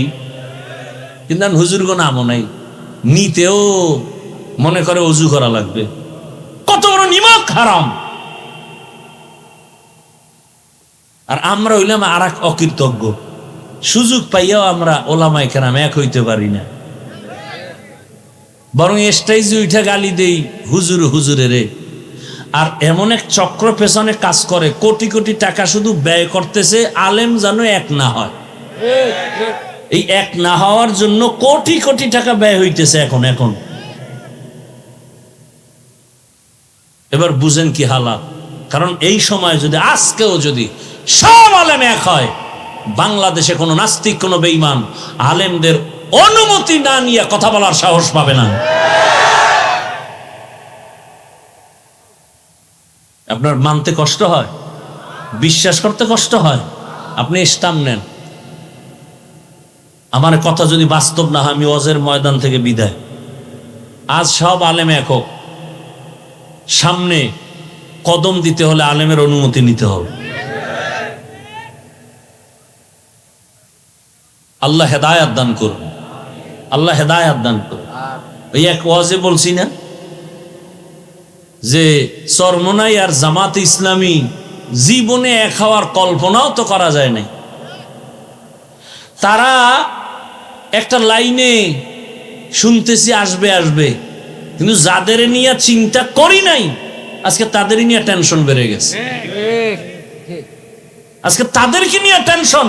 কিন্তু হুজুরগো নামও নাই, নিতেও মনে করে ওযু করা লাগবে। কত বড় নিমক হারাম! আর আমরা হইলাম আর এক অকৃতজ্ঞ, সুযোগ পাইয়াও আমরা ওলামায়ে কেরাম এক হইতে পারি না, বরং স্টেজে উঠে গালি দেই হুজুরে রে। আর এমন এক চক্র পেছনে কাজ করে, কোটি কোটি টাকা শুধু ব্যয় করতেছে আলেম যেন এক না হয়। এই এক না হওয়ার জন্য কোটি কোটি টাকা ব্যয় হইতেছে এখন। এবার বুঝেন কি হালাত। কারণ এই সময় যদি আজকেও যদি সব আলেম এক হয়, বাংলাদেশে কোনো নাস্তিক, কোনো বেঈমান আলেমদের অনুমতি না নিয়ে কথা বলার সাহস পাবে না। আপনার মানতে কষ্ট হয়, বিশ্বাস করতে কষ্ট হয়, আপনি স্টাম্প নেন। আমার কথা যদি বাস্তব না হয়, আমি ওয়াজের ময়দান থেকে বিদায়। আজ সব আলেম একক, সামনে কদম দিতে হলে আলেমের অনুমতি নিতে হবে। আল্লাহ হেদায়াত দান করুন, আল্লাহ হেদায়াত দান করুন। ওই এক ওয়াজে বলছি না যে চরমনাই আর জামাত ইসলামী জীবনে এক হওয়ার কল্পনাও তো করা যায় নাই। তারা একটা লাইনে শুনতেছি আসবে, কিন্তু যাদের নিয়ে চিন্তা করি নাই, আজকে তাদের নিয়ে টেনশন বেড়ে গেছে। আজকে তাদেরকে নিয়ে টেনশন।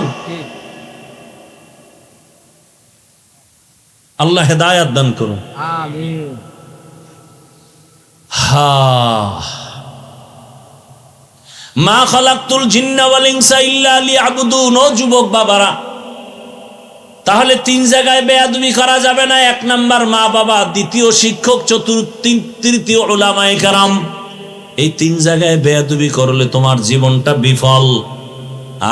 আল্লাহ হেদায়াত দান করুন। আমিন। মা খালাকতুল জিন্না ওয়াল ইনসা ইল্লা লিয়াবুদুন। ও যুবক বাবারা, তাহলে তিন জায়গায় বেয়াদবি করা যাবে না। এক নাম্বার মা বাবা, দ্বিতীয় শিক্ষক, তৃতীয় উলামায়ে কেরাম। এই তিন জায়গায় বেয়াদবি করলে তোমার জীবনটা বিফল।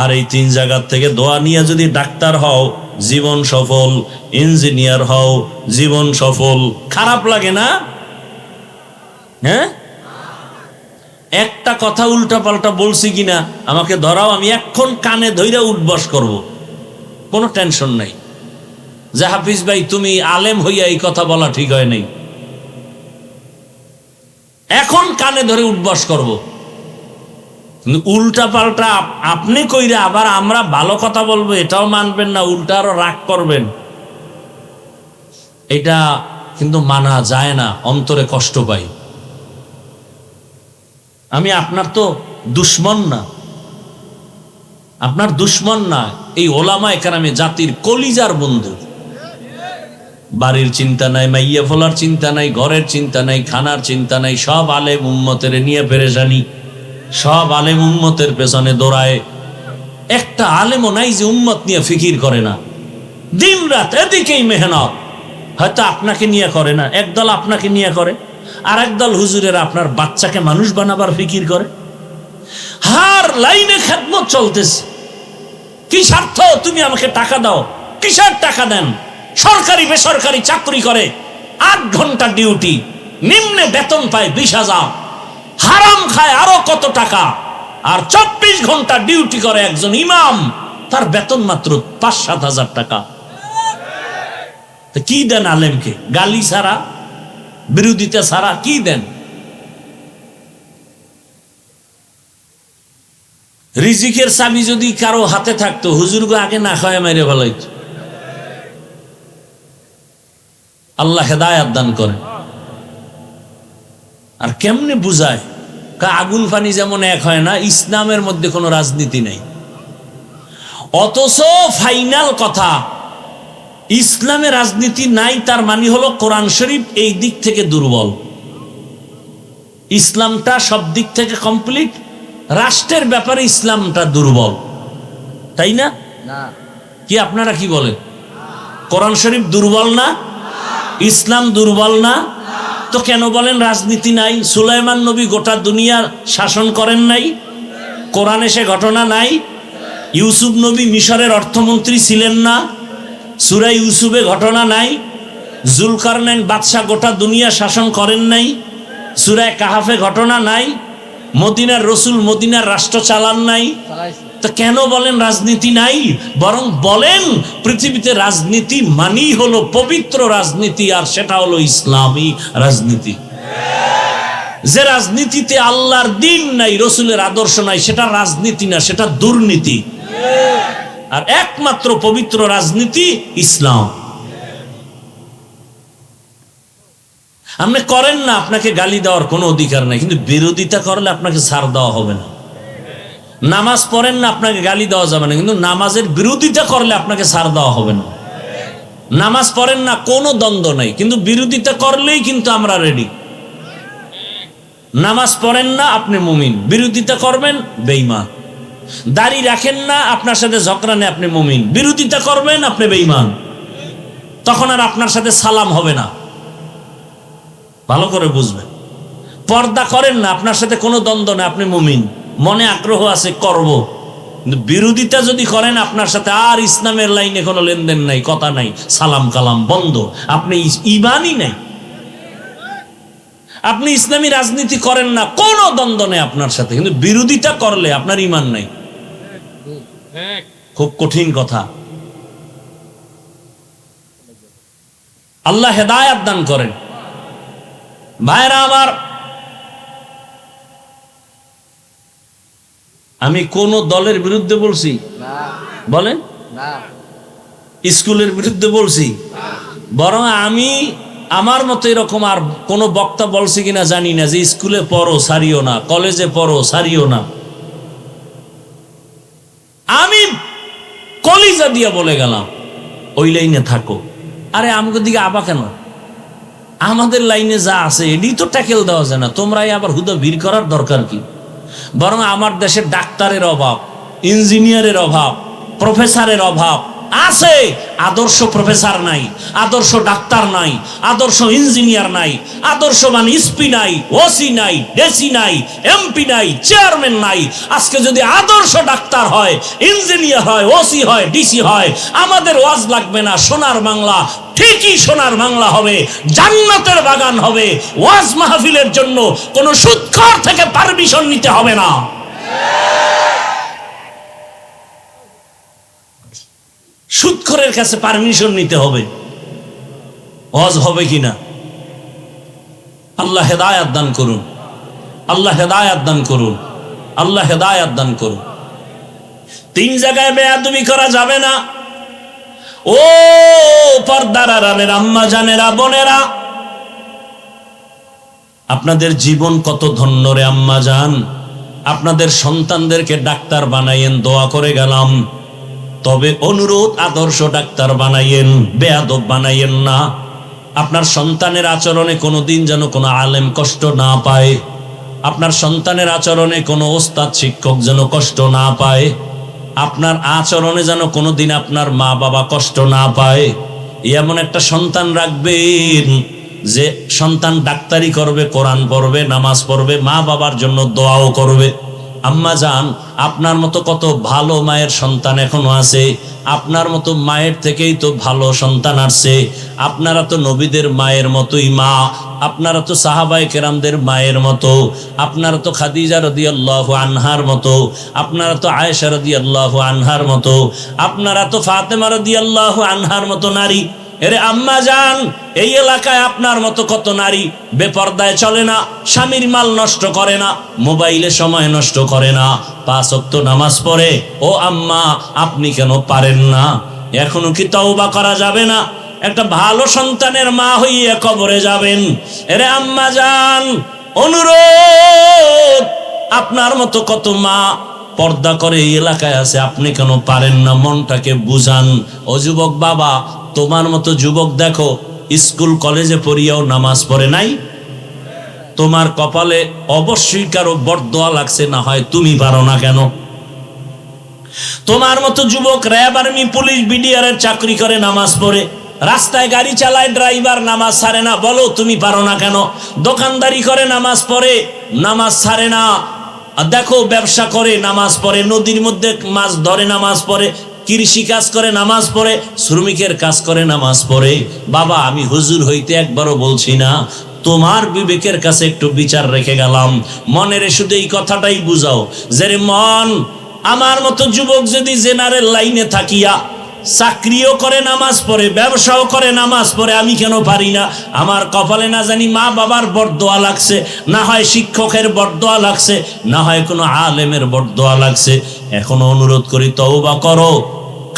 আর এই তিন জায়গা থেকে দোয়া নিয়ে যদি ডাক্তার হও জীবন সফল, ইঞ্জিনিয়ার হও জীবন সফল। খারাপ লাগে না? হ্যাঁ, একটা কথা উল্টা পাল্টা বলছি কিনা আমাকে ধরাও, আমি এখন কানে ধইরা উঠবস করব, কোনো টেনশন নাই। যে হাফিজ ভাই তুমি আলেম হইয়া এই কথা বলা ঠিক হয় নাই, এখন কানে ধরে উঠবস করব। উল্টা পাল্টা আপনি কইরা আবার আমরা ভালো কথা বলবো এটাও মানবেন না, উল্টা আরো রাগ করবেন, এটা কিন্তু মানা যায় না, অন্তরে কষ্ট পাই। আমি আপনার তো দুশ্মন না, আপনার দুশ্মন না, এই ওলামায়ে কেরামে জাতির কলিজার বন্ধু। বাড়ির চিন্তা নাই, মাইয়া ফলার চিন্তা নাই, ঘরের চিন্তা নাই, খানার চিন্তা নাই, সব আলেম উম্মতের নিয়ে পেরেশানি, সব আলেম উম্মতের পেছনে দৌড়ায়। একটা আলেমও নাই যে উম্মত নিয়ে ফিকির করে না, দিন রাত এদিকেই মেহনত। হয়তো আপনাকে নিয়ে করে না, একদল আপনাকে নিয়ে করে, আর একদল হুজুরের আপনার বাচ্চাকে মানুষ বানাবার ফিকির করে। হার লাইনে খেদমত চলতেছে। কি স্বার্থ? তুমি আমাকে টাকা দাও। কিসের টাকা দেন? সরকারি বেসরকারি চাকরি করে, 8 ঘন্টা ডিউটি, নিম্নে বেতন পায় 20,000, হারাম খায় আরো কত টাকা, আর 24 ঘন্টা ডিউটি করে একজন ইমাম, তার বেতন মাত্র 5-7 হাজার টাকা। কি দেন আলেমকে? গালি ছাড়া, বিরোধিতা ছাড়া কি দেন? রিজিকের চাবি যদি কারো হাতে থাকতো হুজুরকে আগে না খাওয়া মেরে ফেলাইতো। আল্লাহ হেদায়েত দান করে। আর কেমনে বুঝায়? আগুন পানি যেমন এক হয় না, ইসলামের মধ্যে কোনো রাজনীতি নেই। অথচ ফাইনাল কথা, ইসলামে রাজনীতি নাই, তার মানে হলো কোরআন শরীফ এই দিক থেকে দুর্বল। ইসলামটা সব দিক থেকে কমপ্লিট, রাষ্ট্রের ব্যাপারে ইসলামটা দুর্বল, তাই না? কি আপনারা কি বলেন? কোরআন শরীফ দুর্বল না? ইসলাম দুর্বল না? তো কেন বলেন রাজনীতি নাই? সুলাইমান নবী গোটা দুনিয়া শাসন করেন নাই? কোরআনে সে ঘটনা নাই? ইউসুফ নবী মিশরের অর্থমন্ত্রী ছিলেন না? সূরা ইউসুফে ঘটনা নাই? জুলকারনাইন বাদশাহ গোটা দুনিয়া শাসন করেন নাই? সূরা কাহাফে ঘটনা নাই? মদিনার রসুল মদিনার রাষ্ট্র চালান নাই? তো কেন বলেন রাজনীতি নাই? বরং বলেন পৃথিবীতে রাজনীতি মানেই হলো পবিত্র রাজনীতি, আর সেটা হলো ইসলামী রাজনীতি। যে রাজনীতিতে আল্লাহর দ্বীন নাই, রসুলের আদর্শ নাই, সেটা রাজনীতি না, সেটা দুর্নীতি। আর একমাত্র পবিত্র রাজনীতি ইসলাম। আপনি করেন না, আপনাকে গালি দেওয়ার কোনো অধিকার নাই, কিন্তু বিরোধিতা করলে আপনাকে ছাড় দেওয়া হবে না। নামাজ পড়েন না, আপনাকে গালি দেওয়া যাবে না, কিন্তু নামাজের বিরোধিতা করলে আপনাকে ছাড় দেওয়া হবে না। নামাজ পড়েন না, কোনো দ্বন্দ্ব নাই, কিন্তু বিরোধিতা করলেই কিন্তু আমরা রেডি। নামাজ পড়েন না, আপনি মুমিন, বিরোধিতা করবেন বেঈমান। দাড়ি রাখেন না, আপনার সাথে ঝগড়া নেই, আপনি মুমিন, বিরোধিতা করবেন আপনি বেঈমান। তখন আর আপনার সাথে সালাম হবে না, ভালো করে বুঝবেন। পর্দা করেন না, আপনার সাথে কোনো দ্বন্দ্ব নেই, আপনি মুমিন, মনে আগ্রহ আছে করব। কিন্তু বিরোধিতা যদি করেন আপনার সাথে, আর ইসলামের লাইনে কোনো লেনদেন নাই, কথা নাই, সালাম কালাম বন্ধ, আপনি ঈমানই নাই। আপনি ইসলামী রাজনীতি করেন না, কোনো দ্বন্দ্ব নেই আপনার সাথে, কিন্তু বিরোধিতা করলে আপনার ঈমান নাই। খুব কঠিন কথা। আল্লাহ হেদায়েত দান করেন। ভাইরা আমার, আমি কোন দলের বিরুদ্ধে বলছি? বলেন। স্কুলের বিরুদ্ধে বলছি? বরং আমি আমার মতো এরকম আর কোন বক্তা বলছি কিনা জানি না যে স্কুলে পড়ো সারিও না, কলেজে পড়ো সারিও না। আমি কলিজা দিয়া বলে গেলাম ওই লাইনে থাকো। আরে আমাকে দিকে আবা কেন? আমাদের লাইনে যা আছে এডি তো ট্যাকেল দেওয়া যায় না, তোমরাই আবার হুদা ভিড় করার দরকার কি? বরং আমার দেশে ডাক্তারের অভাব, ইঞ্জিনিয়ারের অভাব, প্রফেসরের অভাব আছে। আদর্শ প্রফেসর নাই, আদর্শ ডাক্তার নাই, আদর্শ ইঞ্জিনিয়ার নাই, আদর্শবান এসপি নাই, ওসি নাই, ডিসি নাই, এমপি নাই, চেয়ারম্যান নাই। আজকে যদি আদর্শ ডাক্তার হয়, ইঞ্জিনিয়ার হয়, ওসি হয়, ডিসি হয়, আমাদের ওয়াজ লাগবে না। সোনার বাংলা ঠিকই সোনার বাংলা হবে, জান্নাতের বাগান হবে। ওয়াজ মাহফিলের জন্য কোন সুদখোর থেকে পারমিশন নিতে হবে না। সুদখোরের কাছে পারমিশন নিতে হবে, ওয়াজ হবে কিনা। আল্লাহ হেদায়াত দান করুন, আল্লাহ হেদায়াত দান করুন, আল্লাহ হেদায়াত দান করুন। 3 জায়গায় বেয়াদবি করা যাবে না। ও পর্দার আড়ালের আম্মা জানেরা, বোনেরা, আপনাদের জীবন কত ধন্য রে আম্মা জান। আপনাদের সন্তানদেরকে ডাক্তার বানাইয়েন, দোয়া করে গেলাম। তবে অনুরোধ, আদর্শ ডাক্তার বানাইয়েন, বেয়াদব বানাইয়েন না। আপনার সন্তানের আচরণে কোনোদিন যেন কোনো আলেম কষ্ট না পায়। আপনার সন্তানের আচরণে কোনো ওস্তাদ শিক্ষক যেন কষ্ট না পায়। আপনার আচরণে যেন কোনোদিন আপনার মা বাবা কষ্ট না পায়। এমন একটা সন্তান রাখবেন যে সন্তান ডাক্তারি করবে, কোরআন পড়বে, নামাজ পড়বে, মা বাবার জন্য দোয়াও করবে। আম্মা জান, আপনার মতো কত ভালো মায়ের সন্তান এখনো আছে। আপনার মতো মায়ের থেকেই তো ভালো সন্তান আসছে। আপনারা তো নবীদের মায়ের মতোই মা, আপনারা তো সাহাবায়ে কেরামদের মায়ের মতো, আপনারা তো খাদিজা রাদিয়াল্লাহু আনহার মতো, আপনারা তো আয়েশা রাদিয়াল্লাহু আনহার মতো, আপনারা তো ফাতেমা রাদিয়াল্লাহু আনহার মতো নারী। এরে আম্মা জান, এই এলাকায় আপনার মতো কত নারী বেপরদায় চলে না, স্বামীর মাল নষ্ট করে না, মোবাইলে সময় নষ্ট করে না, 5 ওয়াক্ত নামাজ পড়ে। ও আম্মা, আপনি কেন পারেন না? এখনো কি তওবা করা যাবে না? একটা ভালো সন্তানের মা হইয়া কবরে যাবেন। এরে আম্মা জান, অনুরোধ, আপনার মতো কত মা পর্দা করে এই এলাকায় আছে, আপনি কেন পারেন না? মনটাকে বুঝান। ও যুবক বাবা, তোমার মতো যুবক দেখো স্কুল কলেজে পড়িয়াও নামাজ পড়ে নাই। তোমার কপালে অবশ্যই কারো বরদোয়া লাগছে, না হয় তুমি পারো না কেন? তোমার মতো যুবক র্যাব, আর্মি, পুলিশ, বিডিআর এর চাকরি করে, নামাজ পড়ে, রাস্তায় গাড়ি চালায়, ড্রাইভার, নামাজ ছাড়ে না। বলো তুমি পারো না কেন? দোকানদারি করে, নামাজ পড়ে, নামাজ ছাড়ে না। দেখো ব্যবসা করে, নামাজ পড়ে, নদীর মধ্যে মাছ ধরে, নামাজ পড়ে, কৃষি কাজ করে, নামাজ পড়ে, শ্রমিকের কাজ করে, নামাজ পড়ে। বাবা, আমি হুজুর হইতে একবারও বলছি না, তোমার বিবেকের কাছে একটু বিচার রেখে গেলাম। মনের শুধু এই কথাটাই বুঝাও যে মন, আমার মতো যুবক যদি জেনারেল লাইনে থাকিয়া চাকরিও করে, নামাজ পড়ে, ব্যবসাও করে, নামাজ পড়ে, আমি কেন পারি না? আমার কপালে না জানি মা বাবার বরদোয়া লাগছে, না হয় শিক্ষকের বরদোয়া লাগছে, না হয় কোনো আলেমের বরদোয়া লাগছে। এখনো অনুরোধ করি, তওবা করো।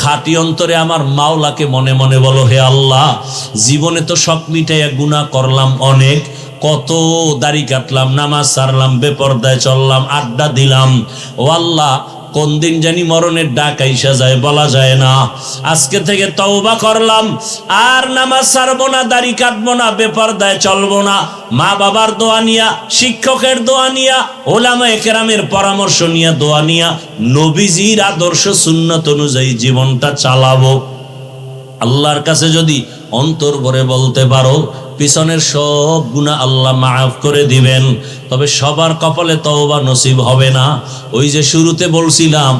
খাঁটি অন্তরে আমার মাওলাকে মনে মনে বলো, হে আল্লাহ, জীবনে তো সব মিটাইয়া গুনাহ করলাম অনেক, কত দাড়ি কাটলাম, নামাজ ছাড়লাম, বেপরদায় চললাম, আড্ডা দিলাম। ও আল্লাহ, কোন দিন জানি মরণের ডাক আইসা যায়, বলা যায় না। আজকে থেকে তওবা করলাম, আর নামাজ ছাড়বো না, দাড়ি কাটবো না, বেপরদায় চলবো না। মা বাবার দোয়া নিয়া, শিক্ষকের দোয়া নিয়া, ওলামায়ে কেরামের পরামর্শ নিয়া, দোয়া নিয়া, নবীজির আদর্শ সুন্নাত অনুযায়ী জীবনটা চালাবো। আল্লাহর কাছে যদি অন্তর ভরে বলতে পারো, পিছনের সব গুনাহ আল্লাহ মাফ করে দিবেন। তবে সবার কপালে তওবা নসিব হবে না। ওই যে শুরুতে বলছিলাম,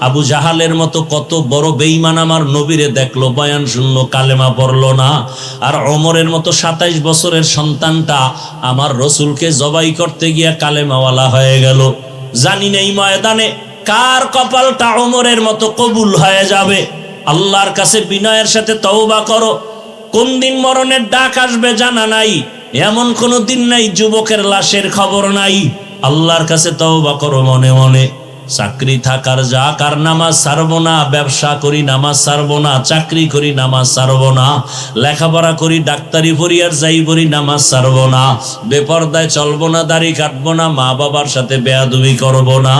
আবু জাহালের মতো কত বড় বেঈমান আমার নবীরে দেখলো, বয়ান শুনলো, কালেমা পড়লো না। আর ওমরের মতো 27 বছরের সন্তানটা আমার রসুলকে জবাই করতে গিয়া কালেমাওয়ালা হয়ে গেল। জানি না এই ময়দানে কার কপালটা ওমরের মতো কবুল হয়ে যাবে। আল্লাহর কাছে বিনয়ের সাথে তওবা করো। কোন দিন মরণের ডাক আসবে জানা নাই, এমন কোন দিন নাই যুবকের লাশের খবর নাই। আল্লাহর কাছে তওবা করো মনে মনে। চাকরি থাকার যাক আর নামাজ ছাড়বো না, ব্যবসা করি নামাজ ছাড়বো না, চাকরি করি নামাজ ছাড়বো না, লেখাপড়া করি ডাক্তারি পড়ি আর যাই পড়ি নামাজ ছাড়বো না, বেপরদায় চলবো না, দাড়ি কাটবো না, মা বাবার সাথে বেয়াদবি করবো না,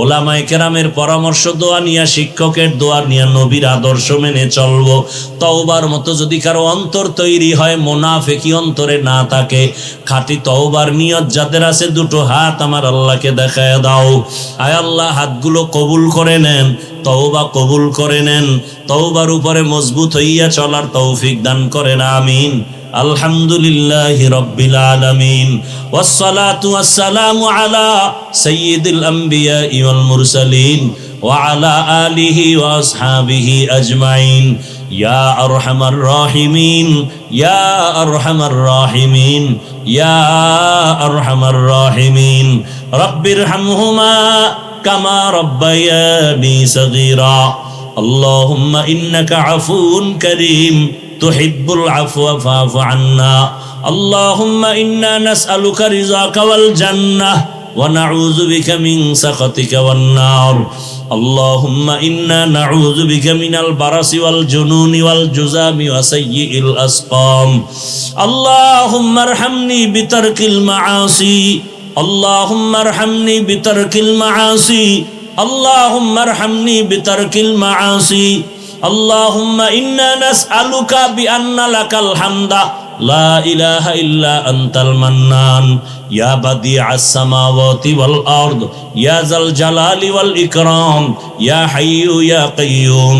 ওলামায়ে কেরামের পরামর্শ দোয়া নিয়ে, শিক্ষকের দোয়া নিয়ে, নবীর আদর্শ মেনে চলবো। তওবার মতো যদি কারো অন্তর তৈরি হয়, মুনাফিকি অন্তরে না থাকে, খাঁটি তওবার নিয়ত যাদের আছে, দুটো হাত আমার আল্লাহকে দেখায় দাও। আয় আল্লাহ, হাতগুলো কবুল করে নেন, তওবা কবুল করে নেন, তওবার উপরে মজবুত হইয়া চলার তৌফিক দান করেন, আমিন। আলহামদুলিল্লাহি রাব্বিল আলামিন, ওয়াসসালাতু ওয়াসসালামু আলা সাইয়্যিদিল আমবিয়া ওয়াল মুরসালিন ওয়া আলা আলিহি ওয়া আসহাবিহি আজমাইন। ইয়া আরহামার রাহিমিন, ইয়া আরহামার রাহিমিন, ইয়া আরহামার রাহিমিন। রব্বিরহামহুমা কামা রব্বায়ানি সগীরা। আল্লাহুম্মা ইন্নাকা আফুউন কারীম তুহিব্বুল আফওয়া ফা'ফু আন্না। আল্লাহুম্মা ইন্না নাসআলুকা রিযাকা ওয়াল জান্নাহ ওয়া নাউযু বিকা মিন সাখাতিকা ওয়ান নার। আল্লাহুম্মা ইন্না নাউযু বিকা মিনাল বারাসি ওয়াল জুনুনি ওয়াল জুযামি ওয়া সাইয়্যিল আসকাম। আল্লাহুম্মা আরহামনি বিতারকিল মাআসি। আল্লাহুম্মা আরহামনি বিতারকিল মাআসি। আল্লাহুম্মা আরহামনি বিতারকিল মাআসি। আল্লাহুম্মা ইন্না নাসআলুকা বিআন্না লাকাল হামদা লা ইলাহা ইল্লা আনতাল মান্নান ইয়া বাদিআস সামাওয়াতি ওয়াল আরদ ইয়া যাল জালালি ওয়াল ইকরাম ইয়া হাইয়্যু ইয়া কাইয়্যুম।